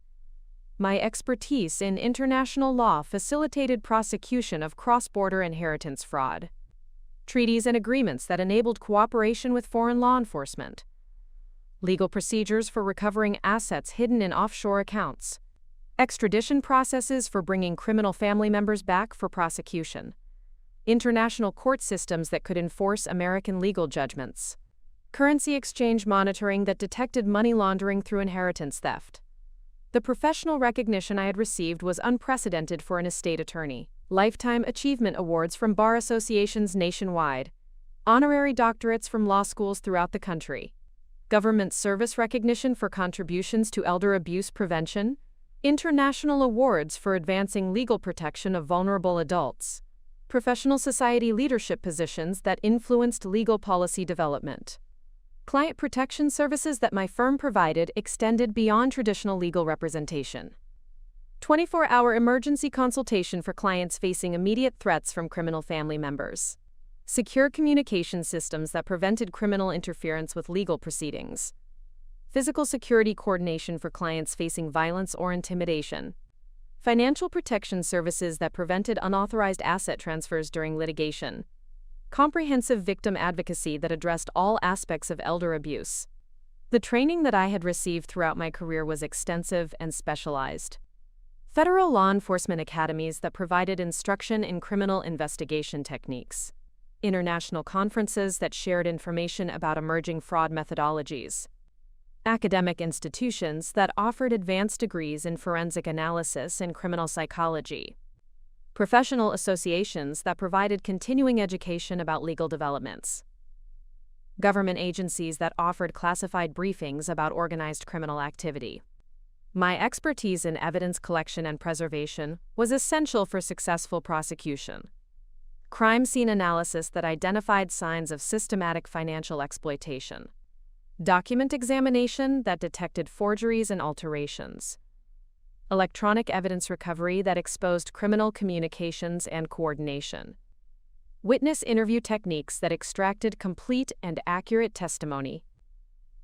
My expertise in international law facilitated prosecution of cross-border inheritance fraud. Treaties and agreements that enabled cooperation with foreign law enforcement. Legal procedures for recovering assets hidden in offshore accounts. extradition processes for bringing criminal family members back for prosecution, international court systems that could enforce American legal judgments, currency exchange monitoring that detected money laundering through inheritance theft. The professional recognition I had received was unprecedented for an estate attorney. Lifetime achievement awards from bar associations nationwide, honorary doctorates from law schools throughout the country, government service recognition for contributions to elder abuse prevention, international awards for advancing legal protection of vulnerable adults, professional society leadership positions that influenced legal policy development. Client protection services that my firm provided extended beyond traditional legal representation. 24-hour emergency consultation for clients facing immediate threats from criminal family members. Secure communication systems that prevented criminal interference with legal proceedings. Physical security coordination for clients facing violence or intimidation. Financial protection services that prevented unauthorized asset transfers during litigation. Comprehensive victim advocacy that addressed all aspects of elder abuse. The training that I had received throughout my career was extensive and specialized. Federal law enforcement academies that provided instruction in criminal investigation techniques. International conferences that shared information about emerging fraud methodologies. Academic institutions that offered advanced degrees in forensic analysis and criminal psychology. Professional associations that provided continuing education about legal developments. Government agencies that offered classified briefings about organized criminal activity. My expertise in evidence collection and preservation was essential for successful prosecution. Crime scene analysis that identified signs of systematic financial exploitation. Document examination that detected forgeries and alterations. Electronic evidence recovery that exposed criminal communications and coordination. Witness interview techniques that extracted complete and accurate testimony.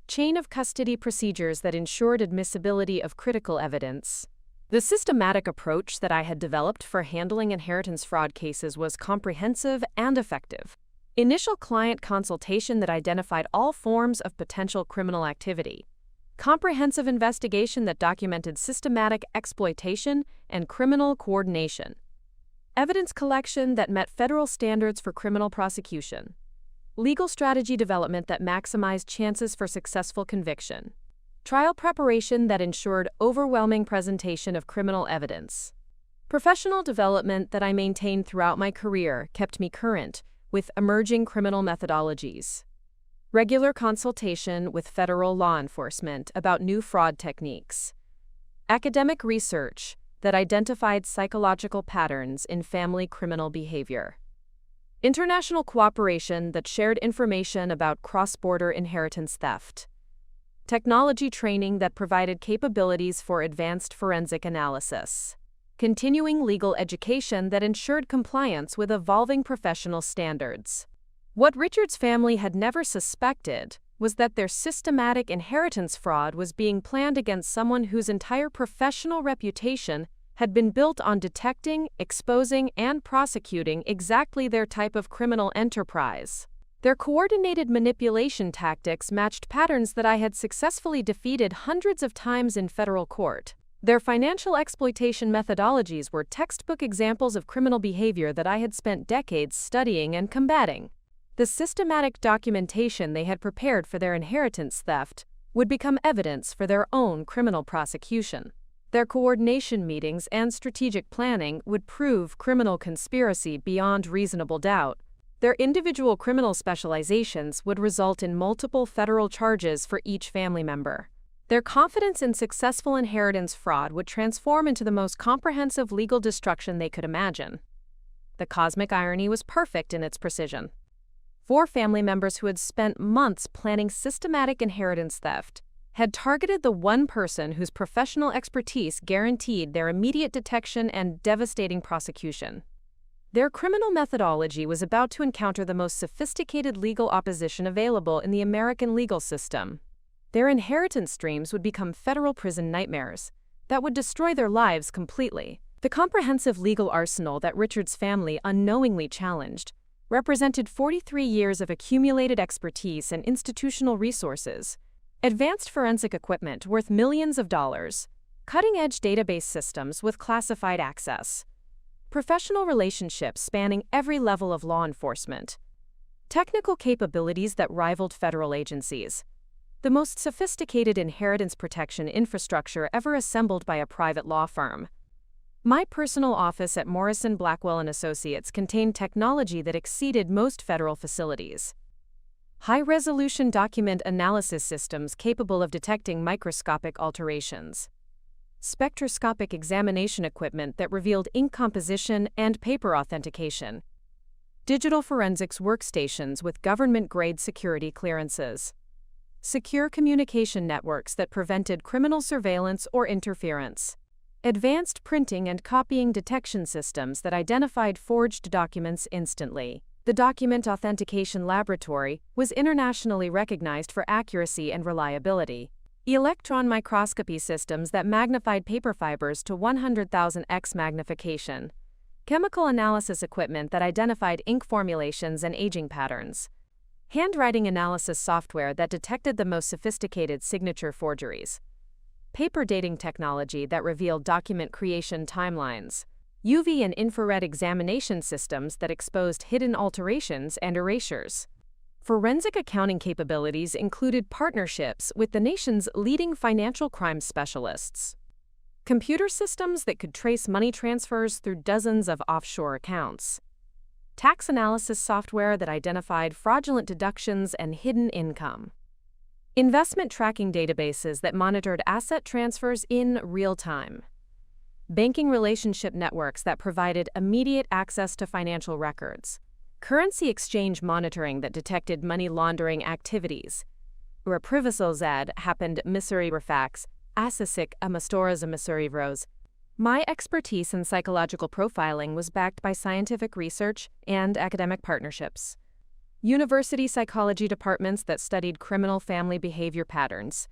Chain of custody procedures that ensured admissibility of critical evidence. The systematic approach that I had developed for handling inheritance fraud cases was comprehensive and effective. Initial client consultation that identified all forms of potential criminal activity. Comprehensive investigation that documented systematic exploitation and criminal coordination. Evidence collection that met federal standards for criminal prosecution. Legal strategy development that maximized chances for successful conviction. Trial preparation that ensured overwhelming presentation of criminal evidence. Professional development that I maintained throughout my career kept me current with emerging criminal methodologies. Regular consultation with federal law enforcement about new fraud techniques. Academic research that identified psychological patterns in family criminal behavior. International cooperation that shared information about cross-border inheritance theft. Technology training that provided capabilities for advanced forensic analysis. Continuing legal education that ensured compliance with evolving professional standards. What Richard's family had never suspected was that their systematic inheritance fraud was being planned against someone whose entire professional reputation had been built on detecting, exposing, and prosecuting exactly their type of criminal enterprise. Their coordinated manipulation tactics matched patterns that I had successfully defeated hundreds of times in federal court. Their financial exploitation methodologies were textbook examples of criminal behavior that I had spent decades studying and combating. The systematic documentation they had prepared for their inheritance theft would become evidence for their own criminal prosecution. Their coordination meetings and strategic planning would prove criminal conspiracy beyond reasonable doubt. Their individual criminal specializations would result in multiple federal charges for each family member. Their confidence in successful inheritance fraud would transform into the most comprehensive legal destruction they could imagine. The cosmic irony was perfect in its precision. 4 family members who had spent months planning systematic inheritance theft had targeted the one person whose professional expertise guaranteed their immediate detection and devastating prosecution. Their criminal methodology was about to encounter the most sophisticated legal opposition available in the American legal system. Their inheritance streams would become federal prison nightmares that would destroy their lives completely. The comprehensive legal arsenal that Richard's family unknowingly challenged represented 43 years of accumulated expertise and institutional resources, advanced forensic equipment worth millions of dollars, cutting-edge database systems with classified access, professional relationships spanning every level of law enforcement, technical capabilities that rivaled federal agencies, the most sophisticated inheritance protection infrastructure ever assembled by a private law firm. My personal office at Morrison, Blackwell Associates contained technology that exceeded most federal facilities. High-resolution document analysis systems capable of detecting microscopic alterations. Spectroscopic examination equipment that revealed ink composition and paper authentication. Digital forensics workstations with government-grade security clearances. Secure communication networks that prevented criminal surveillance or interference. Advanced printing and copying detection systems that identified forged documents instantly. The Document Authentication Laboratory was internationally recognized for accuracy and reliability. Electron microscopy systems that magnified paper fibers to 100,000x magnification. Chemical analysis equipment that identified ink formulations and aging patterns. Handwriting analysis software that detected the most sophisticated signature forgeries. Paper dating technology that revealed document creation timelines. UV and infrared examination systems that exposed hidden alterations and erasures. Forensic accounting capabilities included partnerships with the nation's leading financial crime specialists. Computer systems that could trace money transfers through dozens of offshore accounts. Tax analysis software that identified fraudulent deductions and hidden income. Investment tracking databases that monitored asset transfers in real time. Banking relationship networks that provided immediate access to financial records. Currency exchange monitoring that detected money laundering activities. Reprivisal happened Missouri Refax, Asasic Amastoras Missouri Rose. My expertise in psychological profiling was backed by scientific research and academic partnerships. University psychology departments that studied criminal family behavior patterns.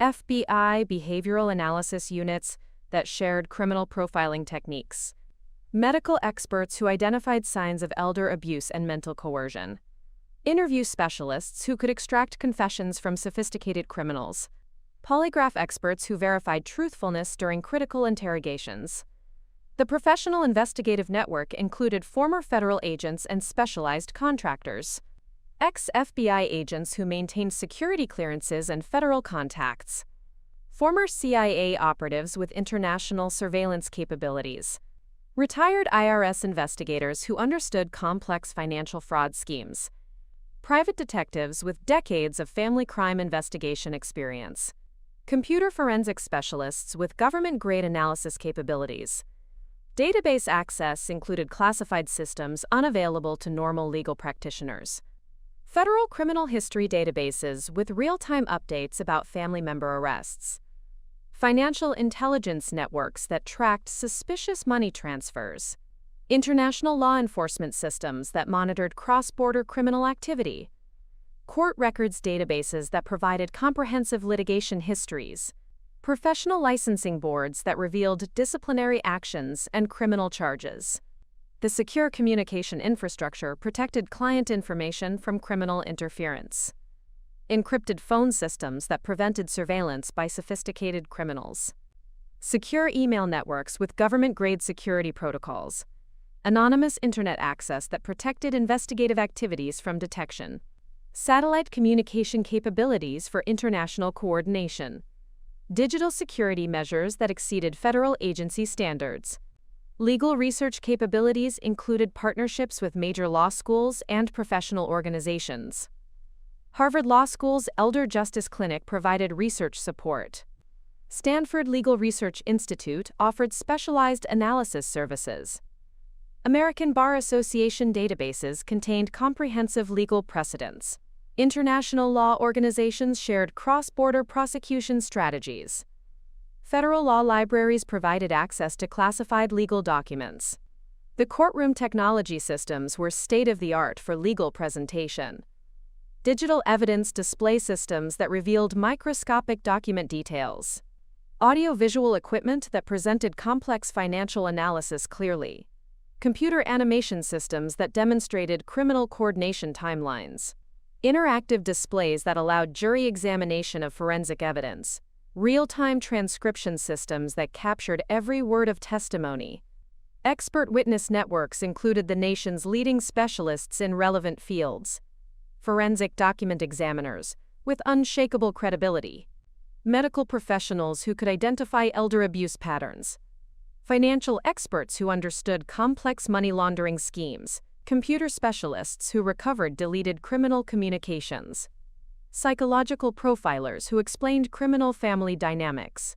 FBI behavioral analysis units that shared criminal profiling techniques. Medical experts who identified signs of elder abuse and mental coercion. Interview specialists who could extract confessions from sophisticated criminals. Polygraph experts who verified truthfulness during critical interrogations. The professional investigative network included former federal agents and specialized contractors. Ex-FBI agents who maintained security clearances and federal contacts. Former CIA operatives with international surveillance capabilities. Retired IRS investigators who understood complex financial fraud schemes. Private detectives with decades of family crime investigation experience. Computer forensic specialists with government-grade analysis capabilities. Database access included classified systems unavailable to normal legal practitioners. Federal criminal history databases with real-time updates about family member arrests. Financial intelligence networks that tracked suspicious money transfers. International law enforcement systems that monitored cross-border criminal activity. Court records databases that provided comprehensive litigation histories. Professional licensing boards that revealed disciplinary actions and criminal charges. The secure communication infrastructure protected client information from criminal interference. Encrypted phone systems that prevented surveillance by sophisticated criminals. Secure email networks with government-grade security protocols. Anonymous internet access that protected investigative activities from detection. Satellite communication capabilities for international coordination. Digital security measures that exceeded federal agency standards. Legal research capabilities included partnerships with major law schools and professional organizations. Harvard Law School's Elder Justice Clinic provided research support. Stanford Legal Research Institute offered specialized analysis services. American Bar Association databases contained comprehensive legal precedents. International law organizations shared cross-border prosecution strategies. Federal law libraries provided access to classified legal documents. The courtroom technology systems were state-of-the-art for legal presentation. Digital evidence display systems that revealed microscopic document details. Audio-visual equipment that presented complex financial analysis clearly. Computer animation systems that demonstrated criminal coordination timelines. Interactive displays that allowed jury examination of forensic evidence. real-time transcription systems that captured every word of testimony. Expert witness networks included the nation's leading specialists in relevant fields. Forensic document examiners, with unshakable credibility. Medical professionals who could identify elder abuse patterns. Financial experts who understood complex money laundering schemes. Computer specialists who recovered deleted criminal communications. Psychological profilers who explained criminal family dynamics.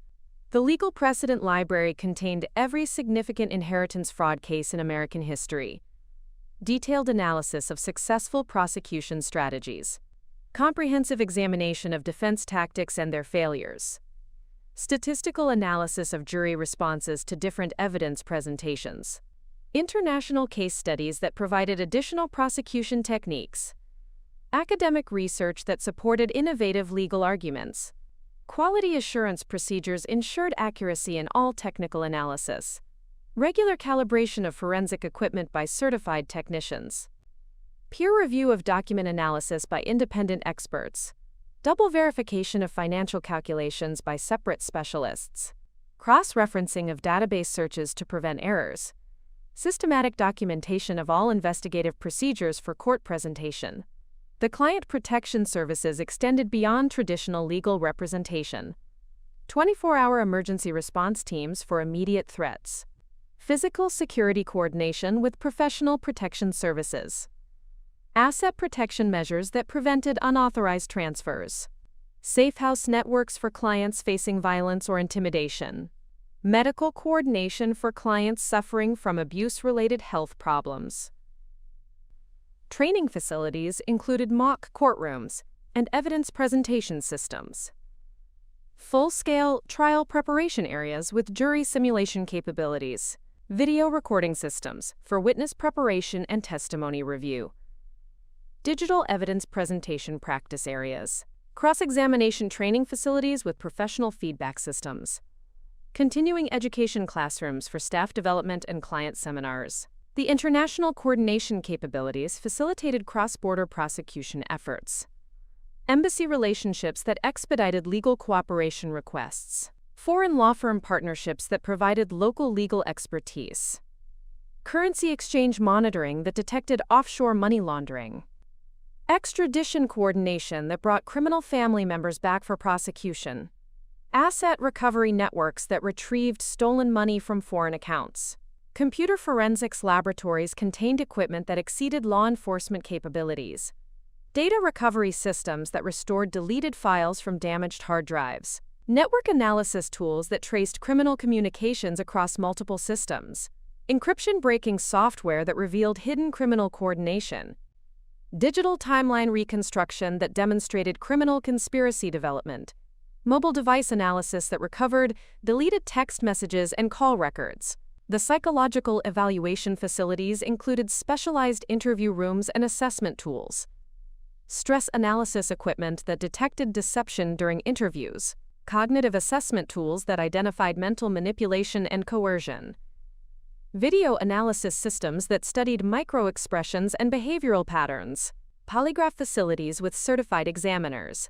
The legal precedent library contained every significant inheritance fraud case in American history. Detailed analysis of successful prosecution strategies. Comprehensive examination of defense tactics and their failures. Statistical analysis of jury responses to different evidence presentations. International case studies that provided additional prosecution techniques. Academic research that supported innovative legal arguments. Quality assurance procedures ensured accuracy in all technical analysis. Regular calibration of forensic equipment by certified technicians. Peer review of document analysis by independent experts. Double verification of financial calculations by separate specialists. Cross-referencing of database searches to prevent errors. Systematic documentation of all investigative procedures for court presentation. The client protection services extended beyond traditional legal representation. 24-hour emergency response teams for immediate threats. Physical security coordination with professional protection services. Asset protection measures that prevented unauthorized transfers. Safe house networks for clients facing violence or intimidation. Medical coordination for clients suffering from abuse-related health problems. Training facilities included mock courtrooms and evidence presentation systems. Full-scale trial preparation areas with jury simulation capabilities. Video recording systems for witness preparation and testimony review. Digital evidence presentation practice areas. Cross-examination training facilities with professional feedback systems. Continuing education classrooms for staff development and client seminars. The international coordination capabilities facilitated cross-border prosecution efforts. Embassy relationships that expedited legal cooperation requests. Foreign law firm partnerships that provided local legal expertise. Currency exchange monitoring that detected offshore money laundering. Extradition coordination that brought criminal family members back for prosecution. Asset recovery networks that retrieved stolen money from foreign accounts. Computer forensics laboratories contained equipment that exceeded law enforcement capabilities. Data recovery systems that restored deleted files from damaged hard drives. Network analysis tools that traced criminal communications across multiple systems. Encryption-breaking software that revealed hidden criminal coordination. Digital timeline reconstruction that demonstrated criminal conspiracy development. Mobile device analysis that recovered deleted text messages and call records. The psychological evaluation facilities included specialized interview rooms and assessment tools. Stress analysis equipment that detected deception during interviews. Cognitive assessment tools that identified mental manipulation and coercion. Video analysis systems that studied microexpressions and behavioral patterns. Polygraph facilities with certified examiners.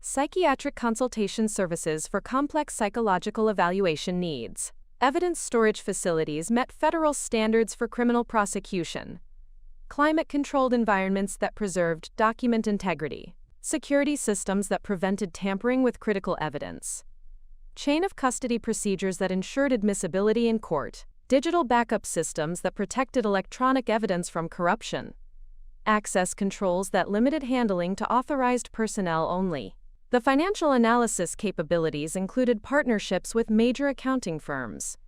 Psychiatric consultation services for complex psychological evaluation needs. Evidence storage facilities met federal standards for criminal prosecution. Climate-controlled environments that preserved document integrity. Security systems that prevented tampering with critical evidence. Chain of custody procedures that ensured admissibility in court. Digital backup systems that protected electronic evidence from corruption. Access controls that limited handling to authorized personnel only. The financial analysis capabilities included partnerships with major accounting firms.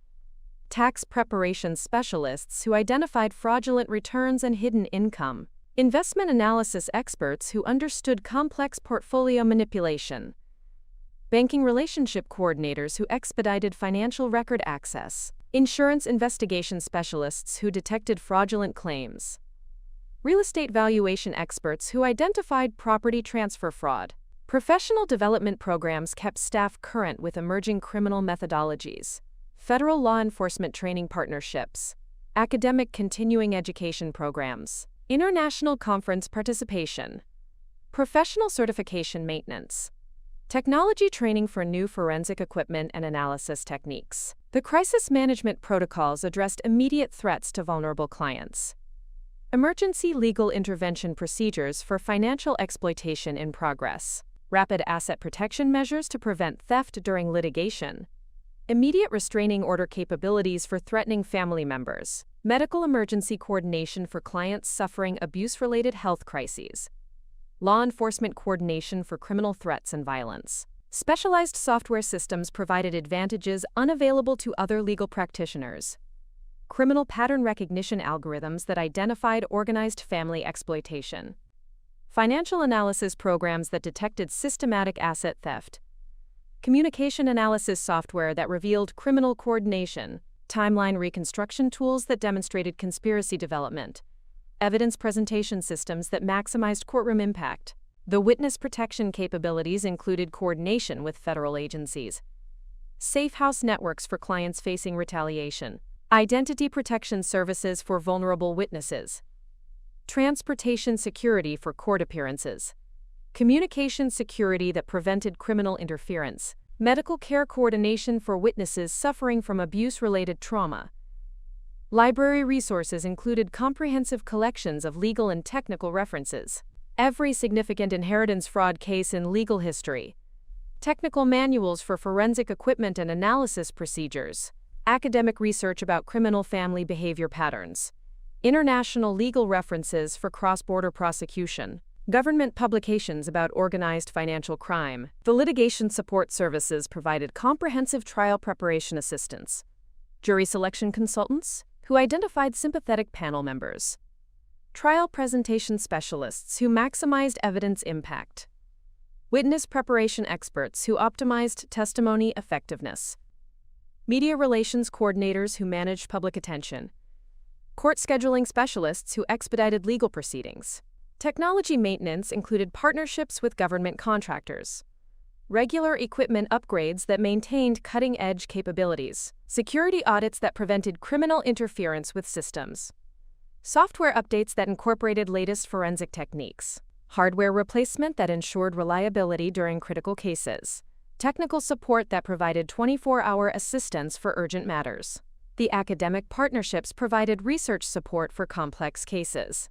Tax preparation specialists who identified fraudulent returns and hidden income. Investment analysis experts who understood complex portfolio manipulation. Banking relationship coordinators who expedited financial record access. Insurance investigation specialists who detected fraudulent claims. Real estate valuation experts who identified property transfer fraud. Professional development programs kept staff current with emerging criminal methodologies. Federal law enforcement training partnerships. Academic continuing education programs. International conference participation. Professional certification maintenance. Technology training for new forensic equipment and analysis techniques. The crisis management protocols addressed immediate threats to vulnerable clients. Emergency legal intervention procedures for financial exploitation in progress. Rapid asset protection measures to prevent theft during litigation. Immediate restraining order capabilities for threatening family members. Medical emergency coordination for clients suffering abuse-related health crises. Law enforcement coordination for criminal threats and violence. Specialized software systems provided advantages unavailable to other legal practitioners. Criminal pattern recognition algorithms that identified organized family exploitation. Financial analysis programs that detected systematic asset theft. Communication analysis software that revealed criminal coordination. Timeline reconstruction tools that demonstrated conspiracy development. Evidence presentation systems that maximized courtroom impact. The witness protection capabilities included coordination with federal agencies. Safe house networks for clients facing retaliation. Identity protection services for vulnerable witnesses. Transportation security for court appearances. Communication security that prevented criminal interference. Medical care coordination for witnesses suffering from abuse-related trauma. Library resources included comprehensive collections of legal and technical references. Every significant inheritance fraud case in legal history. Technical manuals for forensic equipment and analysis procedures. Academic research about criminal family behavior patterns. International legal references for cross-border prosecution. Government publications about organized financial crime. The litigation support services provided comprehensive trial preparation assistance. Jury selection consultants, who identified sympathetic panel members. Trial presentation specialists who maximized evidence impact. Witness preparation experts who optimized testimony effectiveness. Media relations coordinators who managed public attention. Court scheduling specialists who expedited legal proceedings. Technology maintenance included partnerships with government contractors. Regular equipment upgrades that maintained cutting-edge capabilities. Security audits that prevented criminal interference with systems. Software updates that incorporated latest forensic techniques. Hardware replacement that ensured reliability during critical cases. Technical support that provided 24-hour assistance for urgent matters. The academic partnerships provided research support for complex cases.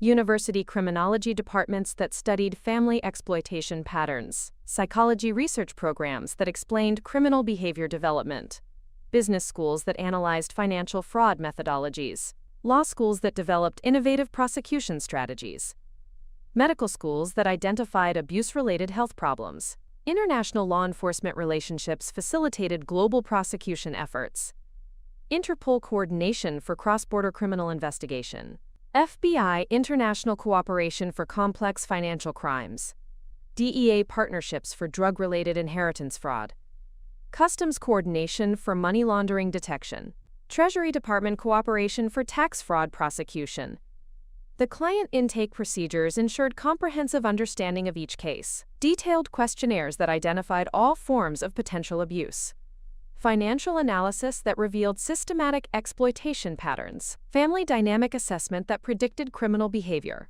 University criminology departments that studied family exploitation patterns. Psychology research programs that explained criminal behavior development. Business schools that analyzed financial fraud methodologies. Law schools that developed innovative prosecution strategies. Medical schools that identified abuse-related health problems. International law enforcement relationships facilitated global prosecution efforts. Interpol coordination for cross-border criminal investigation. FBI international cooperation for complex financial crimes. DEA partnerships for drug-related inheritance fraud. Customs coordination for money laundering detection. Treasury Department cooperation for tax fraud prosecution. The client intake procedures ensured comprehensive understanding of each case. Detailed questionnaires that identified all forms of potential abuse. Financial analysis that revealed systematic exploitation patterns. Family dynamic assessment that predicted criminal behavior.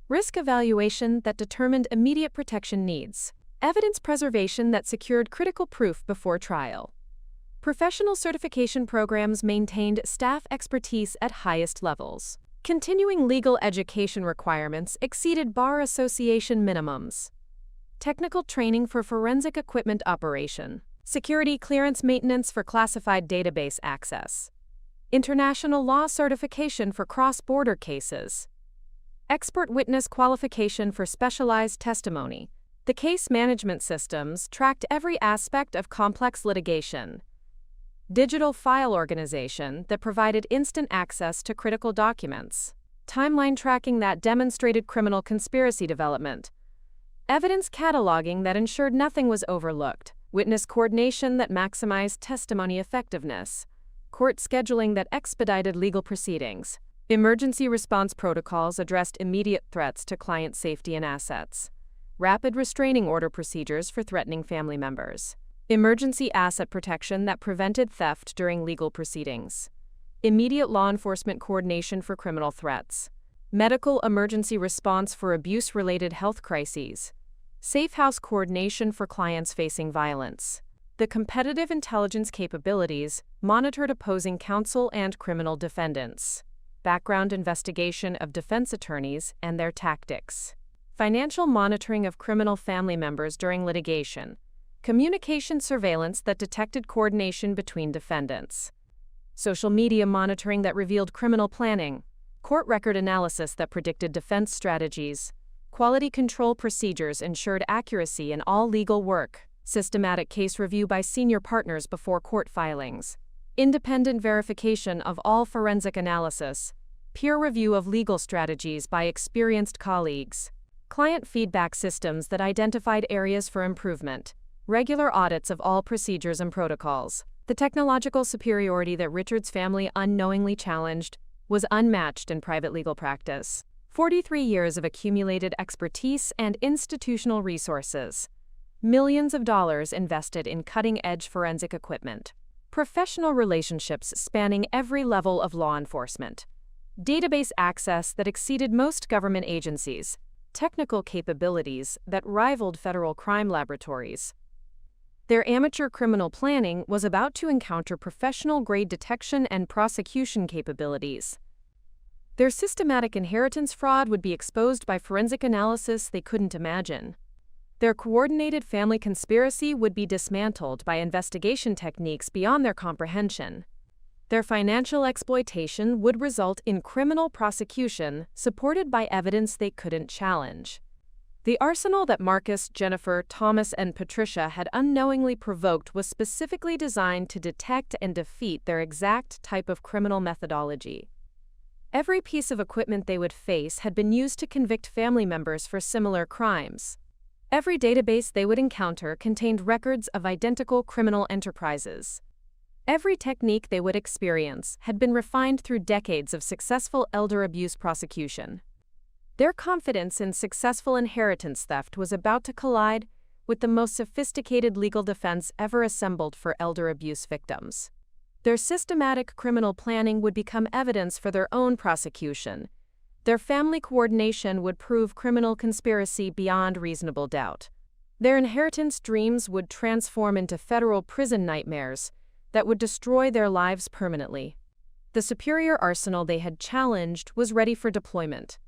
Risk evaluation that determined immediate protection needs. Evidence preservation that secured critical proof before trial. Professional certification programs maintained staff expertise at highest levels. Continuing legal education requirements exceeded Bar Association minimums. Technical training for forensic equipment operation. Security clearance maintenance for classified database access. International law certification for cross-border cases. Expert witness qualification for specialized testimony. The case management systems tracked every aspect of complex litigation. Digital file organization that provided instant access to critical documents. Timeline tracking that demonstrated criminal conspiracy development. Evidence cataloging that ensured nothing was overlooked. Witness coordination that maximized testimony effectiveness. Court scheduling that expedited legal proceedings. Emergency response protocols addressed immediate threats to client safety and assets. Rapid restraining order procedures for threatening family members. Emergency asset protection that prevented theft during legal proceedings. Immediate law enforcement coordination for criminal threats. Medical emergency response for abuse-related health crises. Safe house coordination for clients facing violence. The competitive intelligence capabilities monitored opposing counsel and criminal defendants. Background investigation of defense attorneys and their tactics. Financial monitoring of criminal family members during litigation. Communication surveillance that detected coordination between defendants. Social media monitoring that revealed criminal planning. Court record analysis that predicted defense strategies. Quality control procedures ensured accuracy in all legal work. Systematic case review by senior partners before court filings. Independent verification of all forensic analysis. Peer review of legal strategies by experienced colleagues. Client feedback systems that identified areas for improvement. Regular audits of all procedures and protocols. The technological superiority that Richard's family unknowingly challenged was unmatched in private legal practice. 43 years of accumulated expertise and institutional resources. Millions of dollars invested in cutting-edge forensic equipment. Professional relationships spanning every level of law enforcement. Database access that exceeded most government agencies. Technical capabilities that rivaled federal crime laboratories. Their amateur criminal planning was about to encounter professional-grade detection and prosecution capabilities. Their systematic inheritance fraud would be exposed by forensic analysis they couldn't imagine. Their coordinated family conspiracy would be dismantled by investigation techniques beyond their comprehension. Their financial exploitation would result in criminal prosecution supported by evidence they couldn't challenge. The arsenal that Marcus, Jennifer, Thomas, and Patricia had unknowingly provoked was specifically designed to detect and defeat their exact type of criminal methodology. Every piece of equipment they would face had been used to convict family members for similar crimes. Every database they would encounter contained records of identical criminal enterprises. Every technique they would experience had been refined through decades of successful elder abuse prosecution. Their confidence in successful inheritance theft was about to collide with the most sophisticated legal defense ever assembled for elder abuse victims. Their systematic criminal planning would become evidence for their own prosecution. Their family coordination would prove criminal conspiracy beyond reasonable doubt. Their inheritance dreams would transform into federal prison nightmares that would destroy their lives permanently. The superior arsenal they had challenged was ready for deployment.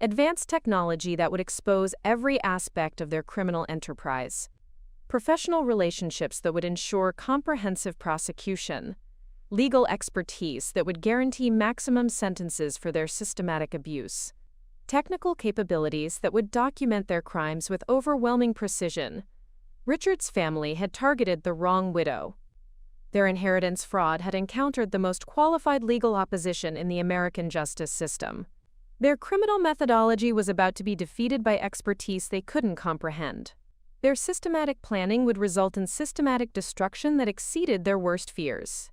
Advanced technology that would expose every aspect of their criminal enterprise. Professional relationships that would ensure comprehensive prosecution. Legal expertise that would guarantee maximum sentences for their systematic abuse. Technical capabilities that would document their crimes with overwhelming precision. Richard's family had targeted the wrong widow. Their inheritance fraud had encountered the most qualified legal opposition in the American justice system. Their criminal methodology was about to be defeated by expertise they couldn't comprehend. Their systematic planning would result in systematic destruction that exceeded their worst fears.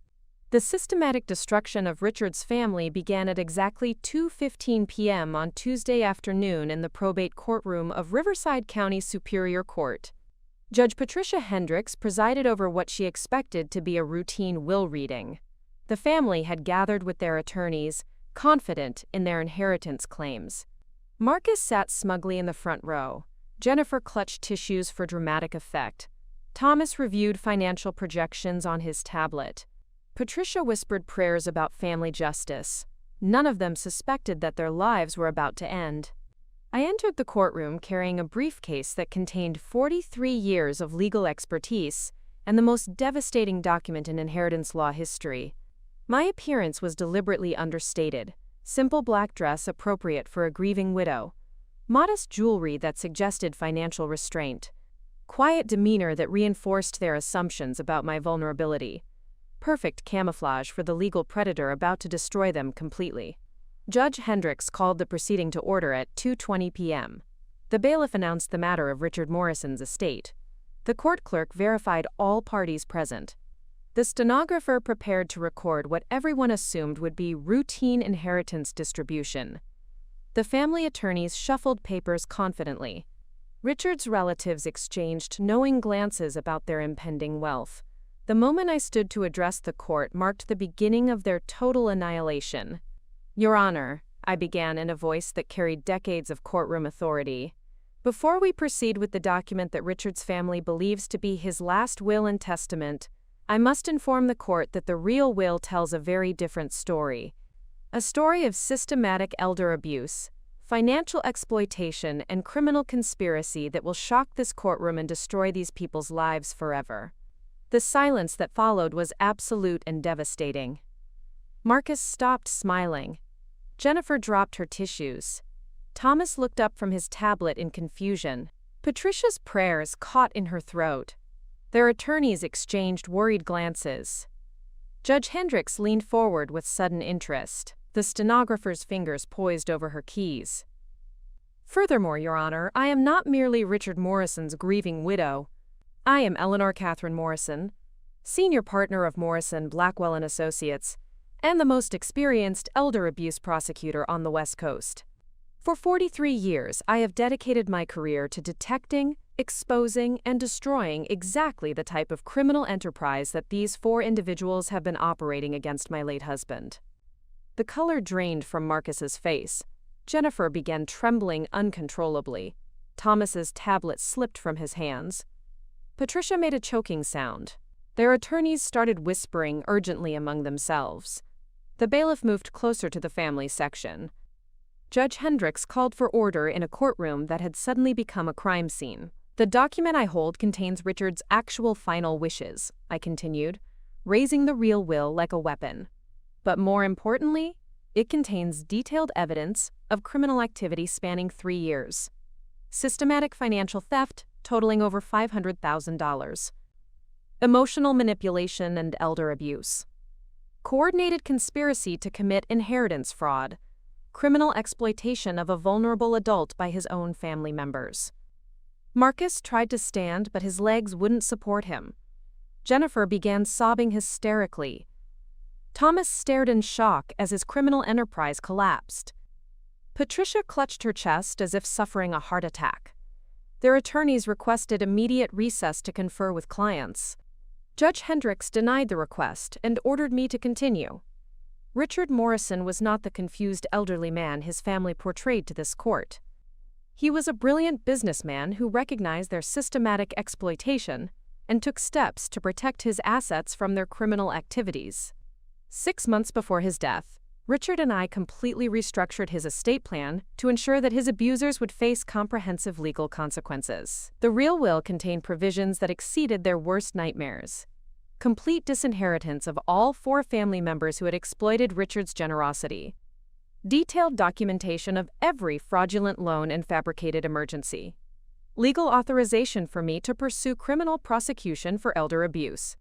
The systematic destruction of Richard's family began at exactly 2:15 p.m. on Tuesday afternoon in the probate courtroom of Riverside County Superior Court. Judge Patricia Hendricks presided over what she expected to be a routine will reading. The family had gathered with their attorneys, confident in their inheritance claims. Marcus sat smugly in the front row. Jennifer clutched tissues for dramatic effect. Thomas reviewed financial projections on his tablet. Patricia whispered prayers about family justice. None of them suspected that their lives were about to end. I entered the courtroom carrying a briefcase that contained 43 years of legal expertise and the most devastating document in inheritance law history. My appearance was deliberately understated. Simple black dress appropriate for a grieving widow. Modest jewelry that suggested financial restraint. Quiet demeanor that reinforced their assumptions about my vulnerability. Perfect camouflage for the legal predator about to destroy them completely. Judge Hendricks called the proceeding to order at 2:20 p.m. The bailiff announced the matter of Richard Morrison's estate. The court clerk verified all parties present. The stenographer prepared to record what everyone assumed would be routine inheritance distribution. The family attorneys shuffled papers confidently. Richard's relatives exchanged knowing glances about their impending wealth. The moment I stood to address the court marked the beginning of their total annihilation. "Your Honor," I began in a voice that carried decades of courtroom authority, Before we proceed with the document that Richard's family believes to be his last will and testament, I must inform the court that the real will tells a very different story. A story of systematic elder abuse, financial exploitation, and criminal conspiracy that will shock this courtroom and destroy these people's lives forever. The silence that followed was absolute and devastating. Marcus stopped smiling. Jennifer dropped her tissues. Thomas looked up from his tablet in confusion. Patricia's prayers caught in her throat. Their attorneys exchanged worried glances. Judge Hendricks leaned forward with sudden interest, the stenographer's fingers poised over her keys. Furthermore, Your Honor, I am not merely Richard Morrison's grieving widow. I am Eleanor Catherine Morrison, Senior Partner of Morrison, Blackwell Associates, and the most experienced elder abuse prosecutor on the West Coast. For 43 years, I have dedicated my career to detecting, exposing, and destroying exactly the type of criminal enterprise that these 4 individuals have been operating against my late husband. The color drained from Marcus's face. Jennifer began trembling uncontrollably. Thomas's tablet slipped from his hands. Patricia made a choking sound. Their attorneys started whispering urgently among themselves. The bailiff moved closer to the family section. Judge Hendricks called for order in a courtroom that had suddenly become a crime scene. The document I hold contains Richard's actual final wishes, I continued, raising the real will like a weapon. But more importantly, it contains detailed evidence of criminal activity spanning 3 years. Systematic financial theft totaling over $500,000. Emotional manipulation and elder abuse. Coordinated conspiracy to commit inheritance fraud. Criminal exploitation of a vulnerable adult by his own family members. Marcus tried to stand, but his legs wouldn't support him. Jennifer began sobbing hysterically. Thomas stared in shock as his criminal enterprise collapsed. Patricia clutched her chest as if suffering a heart attack. Their attorneys requested immediate recess to confer with clients. Judge Hendricks denied the request and ordered me to continue. Richard Morrison was not the confused elderly man his family portrayed to this court. He was a brilliant businessman who recognized their systematic exploitation and took steps to protect his assets from their criminal activities. 6 months before his death, Richard and I completely restructured his estate plan to ensure that his abusers would face comprehensive legal consequences. The real will contained provisions that exceeded their worst nightmares. Complete disinheritance of all 4 family members who had exploited Richard's generosity. Detailed documentation of every fraudulent loan and fabricated emergency. Legal authorization for me to pursue criminal prosecution for elder abuse.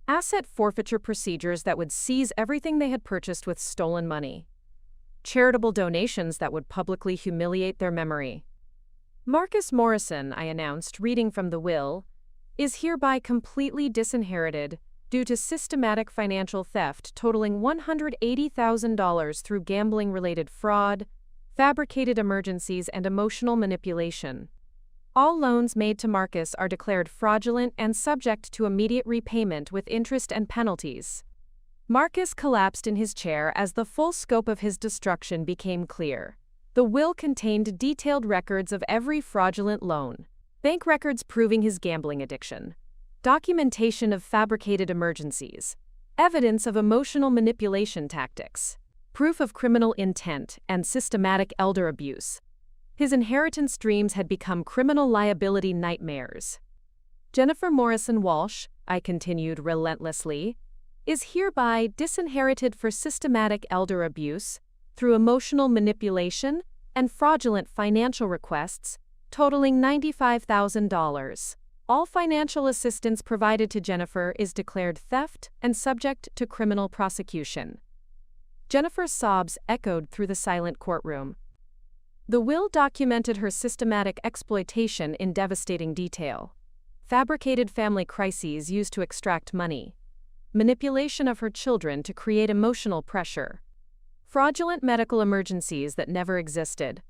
Asset forfeiture procedures that would seize everything they had purchased with stolen money. Charitable donations that would publicly humiliate their memory. Marcus Morrison, I announced, reading from the will, is hereby completely disinherited due to systematic financial theft totaling $180,000 through gambling-related fraud, fabricated emergencies, and emotional manipulation. All loans made to Marcus are declared fraudulent and subject to immediate repayment with interest and penalties. Marcus collapsed in his chair as the full scope of his destruction became clear. The will contained detailed records of every fraudulent loan. Bank records proving his gambling addiction, documentation of fabricated emergencies, evidence of emotional manipulation tactics, proof of criminal intent and systematic elder abuse. His inheritance dreams had become criminal liability nightmares. Jennifer Morrison Walsh, I continued relentlessly, is hereby disinherited for systematic elder abuse through emotional manipulation and fraudulent financial requests totaling $95,000. All financial assistance provided to Jennifer is declared theft and subject to criminal prosecution. Jennifer's sobs echoed through the silent courtroom. The will documented her systematic exploitation in devastating detail. Fabricated family crises used to extract money. Manipulation of her children to create emotional pressure. Fraudulent medical emergencies that never existed.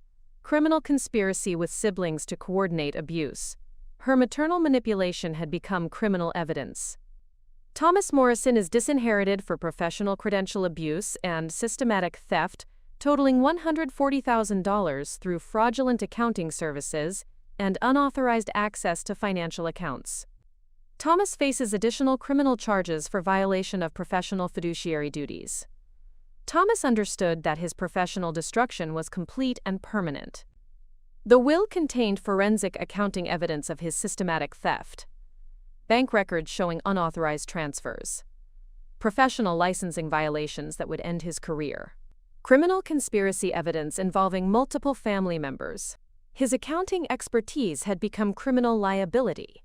Criminal conspiracy with siblings to coordinate abuse. Her maternal manipulation had become criminal evidence. Thomas Morrison is disinherited for professional credential abuse and systematic theft, totaling $140,000 through fraudulent accounting services and unauthorized access to financial accounts. Thomas faces additional criminal charges for violation of professional fiduciary duties. Thomas understood that his professional destruction was complete and permanent. The will contained forensic accounting evidence of his systematic theft, bank records showing unauthorized transfers, professional licensing violations that would end his career, criminal conspiracy evidence involving multiple family members. His accounting expertise had become criminal liability.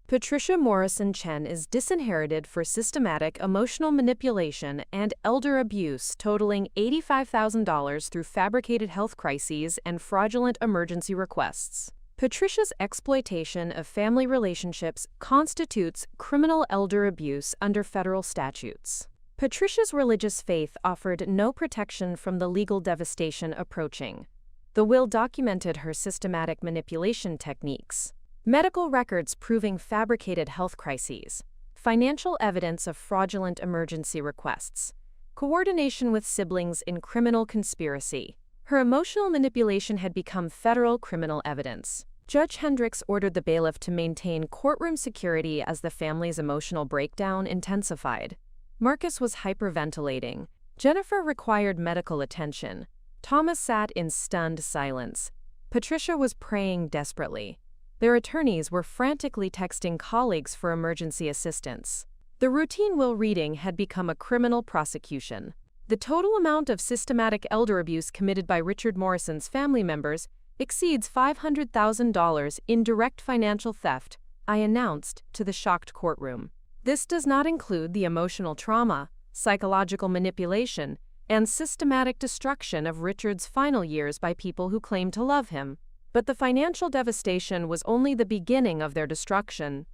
Patricia Morrison Chen is disinherited for systematic emotional manipulation and elder abuse totaling $85,000 through fabricated health crises and fraudulent emergency requests. Patricia's exploitation of family relationships constitutes criminal elder abuse under federal statutes. Patricia's religious faith offered no protection from the legal devastation approaching. The will documented her systematic manipulation techniques. Medical records proving fabricated health crises, financial evidence of fraudulent emergency requests, coordination with siblings in criminal conspiracy. Her emotional manipulation had become federal criminal evidence. Judge Hendricks ordered the bailiff to maintain courtroom security as the family's emotional breakdown intensified. Marcus was hyperventilating. Jennifer required medical attention. Thomas sat in stunned silence. Patricia was praying desperately. Their attorneys were frantically texting colleagues for emergency assistance. The routine will reading had become a criminal prosecution. The total amount of systematic elder abuse committed by Richard Morrison's family members exceeds $500,000 in direct financial theft, I announced to the shocked courtroom. This does not include the emotional trauma, psychological manipulation, and systematic destruction of Richard's final years by people who claimed to love him. But the financial devastation was only the beginning of their destruction.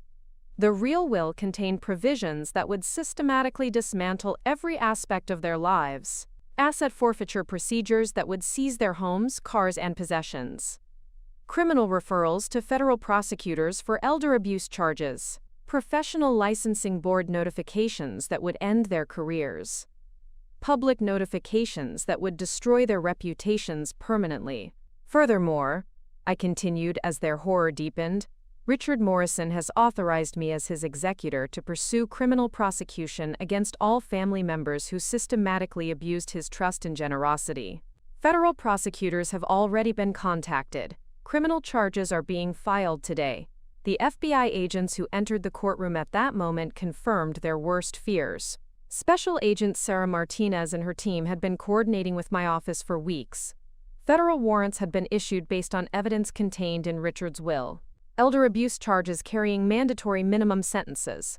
The real will contained provisions that would systematically dismantle every aspect of their lives. Asset forfeiture procedures that would seize their homes, cars, and possessions. Criminal referrals to federal prosecutors for elder abuse charges. Professional licensing board notifications that would end their careers. Public notifications that would destroy their reputations permanently. Furthermore, I continued as their horror deepened, Richard Morrison has authorized me as his executor to pursue criminal prosecution against all family members who systematically abused his trust and generosity. Federal prosecutors have already been contacted. Criminal charges are being filed today. The FBI agents who entered the courtroom at that moment confirmed their worst fears. Special Agent Sarah Martinez and her team had been coordinating with my office for weeks. Federal warrants had been issued based on evidence contained in Richard's will. Elder abuse charges carrying mandatory minimum sentences.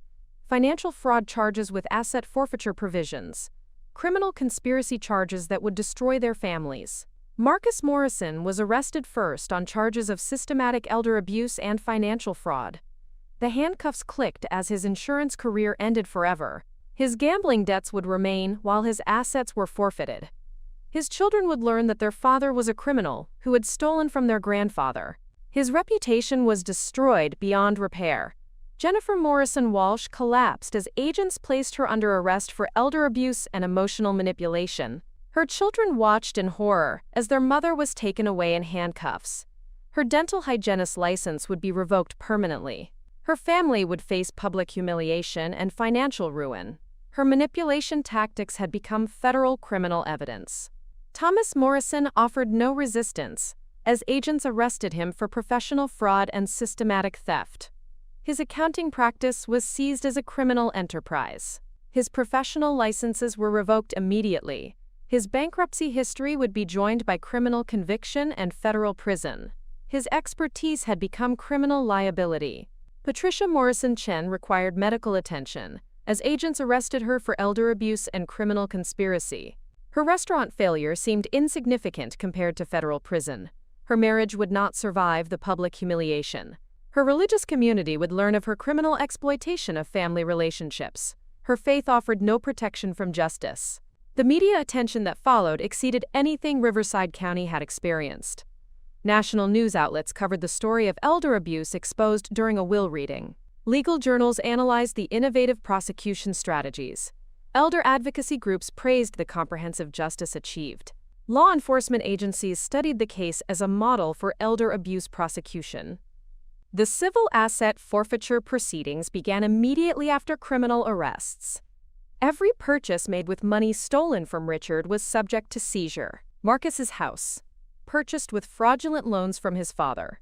Financial fraud charges with asset forfeiture provisions. Criminal conspiracy charges that would destroy their families. Marcus Morrison was arrested first on charges of systematic elder abuse and financial fraud. The handcuffs clicked as his insurance career ended forever. His gambling debts would remain while his assets were forfeited. His children would learn that their father was a criminal who had stolen from their grandfather. His reputation was destroyed beyond repair. Jennifer Morrison Walsh collapsed as agents placed her under arrest for elder abuse and emotional manipulation. Her children watched in horror as their mother was taken away in handcuffs. Her dental hygienist license would be revoked permanently. Her family would face public humiliation and financial ruin. Her manipulation tactics had become federal criminal evidence. Thomas Morrison offered no resistance, as agents arrested him for professional fraud and systematic theft. His accounting practice was seized as a criminal enterprise. His professional licenses were revoked immediately. His bankruptcy history would be joined by criminal conviction and federal prison. His expertise had become criminal liability. Patricia Morrison Chen required medical attention, as agents arrested her for elder abuse and criminal conspiracy. Her restaurant failure seemed insignificant compared to federal prison. Her marriage would not survive the public humiliation. Her religious community would learn of her criminal exploitation of family relationships. Her faith offered no protection from justice. The media attention that followed exceeded anything Riverside County had experienced. National news outlets covered the story of elder abuse exposed during a will reading. Legal journals analyzed the innovative prosecution strategies. Elder advocacy groups praised the comprehensive justice achieved. Law enforcement agencies studied the case as a model for elder abuse prosecution. The civil asset forfeiture proceedings began immediately after criminal arrests. Every purchase made with money stolen from Richard was subject to seizure. Marcus's house, purchased with fraudulent loans from his father.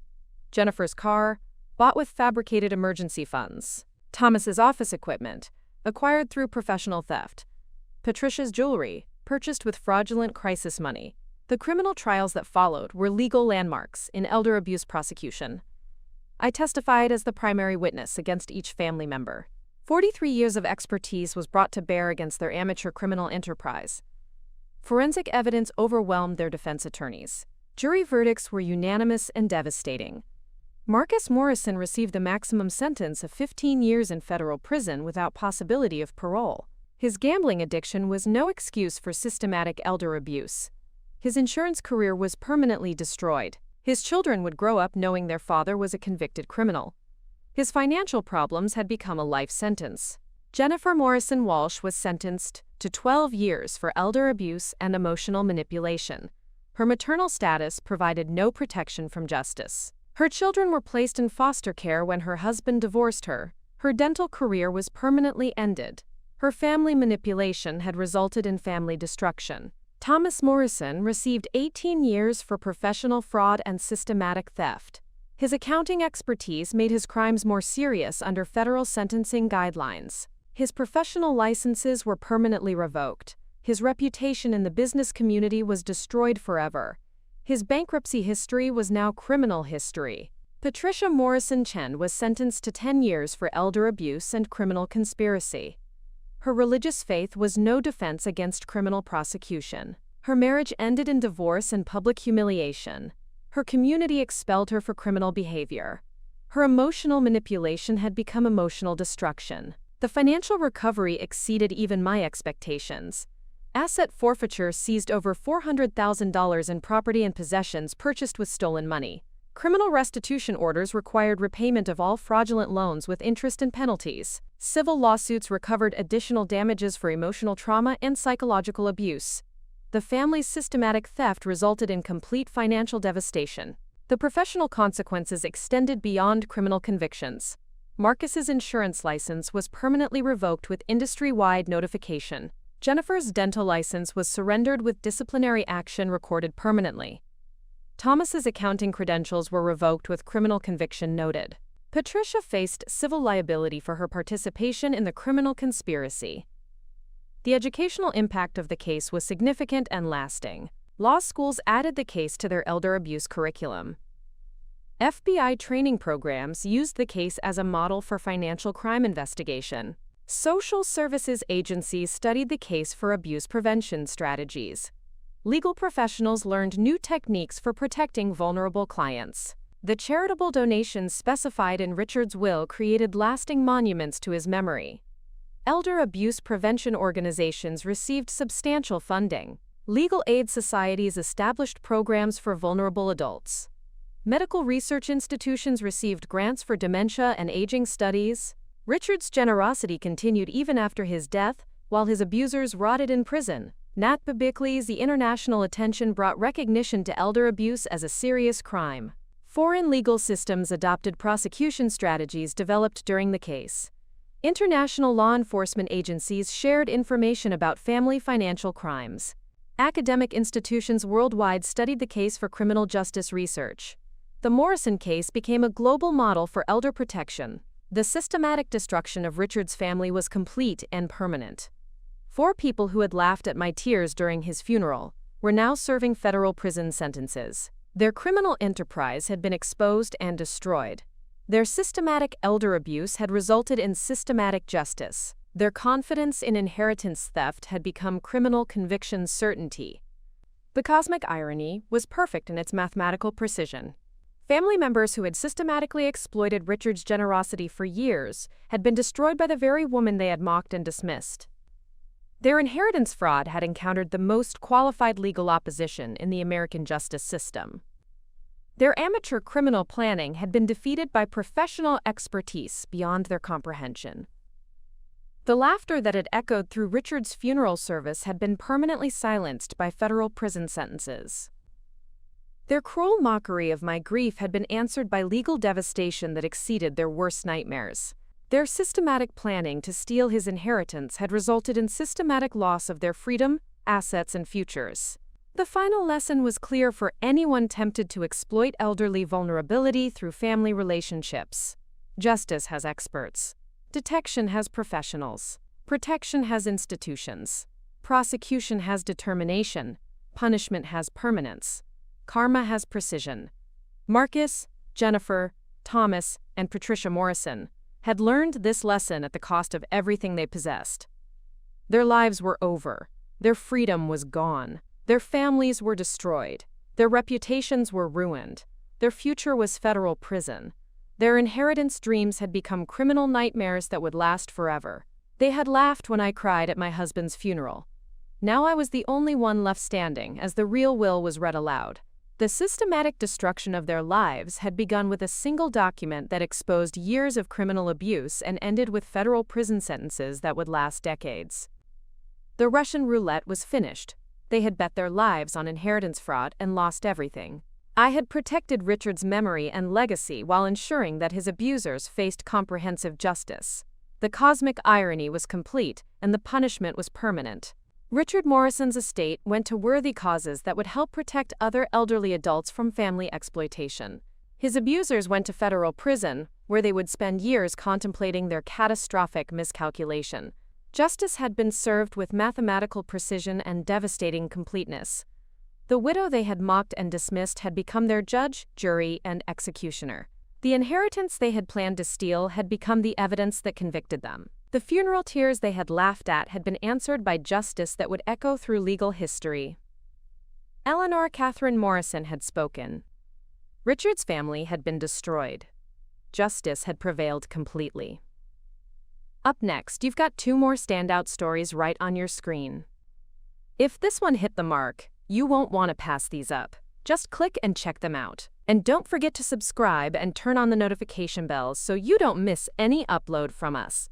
Jennifer's car, bought with fabricated emergency funds. Thomas's office equipment, acquired through professional theft. Patricia's jewelry, purchased with fraudulent crisis money. The criminal trials that followed were legal landmarks in elder abuse prosecution. I testified as the primary witness against each family member. 43 years of expertise was brought to bear against their amateur criminal enterprise. Forensic evidence overwhelmed their defense attorneys. Jury verdicts were unanimous and devastating. Marcus Morrison received the maximum sentence of 15 years in federal prison without possibility of parole. His gambling addiction was no excuse for systematic elder abuse. His insurance career was permanently destroyed. His children would grow up knowing their father was a convicted criminal. His financial problems had become a life sentence. Jennifer Morrison Walsh was sentenced to 12 years for elder abuse and emotional manipulation. Her maternal status provided no protection from justice. Her children were placed in foster care when her husband divorced her. Her dental career was permanently ended. Her family manipulation had resulted in family destruction. Thomas Morrison received 18 years for professional fraud and systematic theft. His accounting expertise made his crimes more serious under federal sentencing guidelines. His professional licenses were permanently revoked. His reputation in the business community was destroyed forever. His bankruptcy history was now criminal history. Patricia Morrison Chen was sentenced to 10 years for elder abuse and criminal conspiracy. Her religious faith was no defense against criminal prosecution. Her marriage ended in divorce and public humiliation. Her community expelled her for criminal behavior. Her emotional manipulation had become emotional destruction. The financial recovery exceeded even my expectations. Asset forfeiture seized over $400,000 in property and possessions purchased with stolen money. Criminal restitution orders required repayment of all fraudulent loans with interest and penalties. Civil lawsuits recovered additional damages for emotional trauma and psychological abuse. The family's systematic theft resulted in complete financial devastation. The professional consequences extended beyond criminal convictions. Marcus's insurance license was permanently revoked with industry-wide notification. Jennifer's dental license was surrendered with disciplinary action recorded permanently. Thomas's accounting credentials were revoked with criminal conviction noted. Patricia faced civil liability for her participation in the criminal conspiracy. The educational impact of the case was significant and lasting. Law schools added the case to their elder abuse curriculum. FBI training programs used the case as a model for financial crime investigation. Social services agencies studied the case for abuse prevention strategies. Legal professionals learned new techniques for protecting vulnerable clients. The charitable donations specified in Richard's will created lasting monuments to his memory. Elder abuse prevention organizations received substantial funding. Legal aid societies established programs for vulnerable adults. Medical research institutions received grants for dementia and aging studies. Richard's generosity continued even after his death, while his abusers rotted in prison. Nat Babickley's The international attention brought recognition to elder abuse as a serious crime. Foreign legal systems adopted prosecution strategies developed during the case. International law enforcement agencies shared information about family financial crimes. Academic institutions worldwide studied the case for criminal justice research. The Morrison case became a global model for elder protection. The systematic destruction of Richard's family was complete and permanent. 4 people who had laughed at my tears during his funeral were now serving federal prison sentences. Their criminal enterprise had been exposed and destroyed. Their systematic elder abuse had resulted in systematic justice. Their confidence in inheritance theft had become criminal conviction certainty. The cosmic irony was perfect in its mathematical precision. Family members who had systematically exploited Richard's generosity for years had been destroyed by the very woman they had mocked and dismissed. Their inheritance fraud had encountered the most qualified legal opposition in the American justice system. Their amateur criminal planning had been defeated by professional expertise beyond their comprehension. The laughter that had echoed through Richard's funeral service had been permanently silenced by federal prison sentences. Their cruel mockery of my grief had been answered by legal devastation that exceeded their worst nightmares. Their systematic planning to steal his inheritance had resulted in systematic loss of their freedom, assets, and futures. The final lesson was clear for anyone tempted to exploit elderly vulnerability through family relationships. Justice has experts. Detection has professionals. Protection has institutions. Prosecution has determination. Punishment has permanence. Karma has precision. Marcus, Jennifer, Thomas, and Patricia Morrison had learned this lesson at the cost of everything they possessed. Their lives were over. Their freedom was gone. Their families were destroyed. Their reputations were ruined. Their future was federal prison. Their inheritance dreams had become criminal nightmares that would last forever. They had laughed when I cried at my husband's funeral. Now I was the only one left standing as the real will was read aloud. The systematic destruction of their lives had begun with a single document that exposed years of criminal abuse and ended with federal prison sentences that would last decades. The Russian roulette was finished. They had bet their lives on inheritance fraud and lost everything. I had protected Richard's memory and legacy while ensuring that his abusers faced comprehensive justice. The cosmic irony was complete, and the punishment was permanent. Richard Morrison's estate went to worthy causes that would help protect other elderly adults from family exploitation. His abusers went to federal prison, where they would spend years contemplating their catastrophic miscalculation. Justice had been served with mathematical precision and devastating completeness. The widow they had mocked and dismissed had become their judge, jury, and executioner. The inheritance they had planned to steal had become the evidence that convicted them. The funeral tears they had laughed at had been answered by justice that would echo through legal history. Eleanor Catherine Morrison had spoken. Richard's family had been destroyed. Justice had prevailed completely. Up next, you've got 2 more standout stories right on your screen. If this one hit the mark, you won't want to pass these up. Just click and check them out. And don't forget to subscribe and turn on the notification bells so you don't miss any upload from us.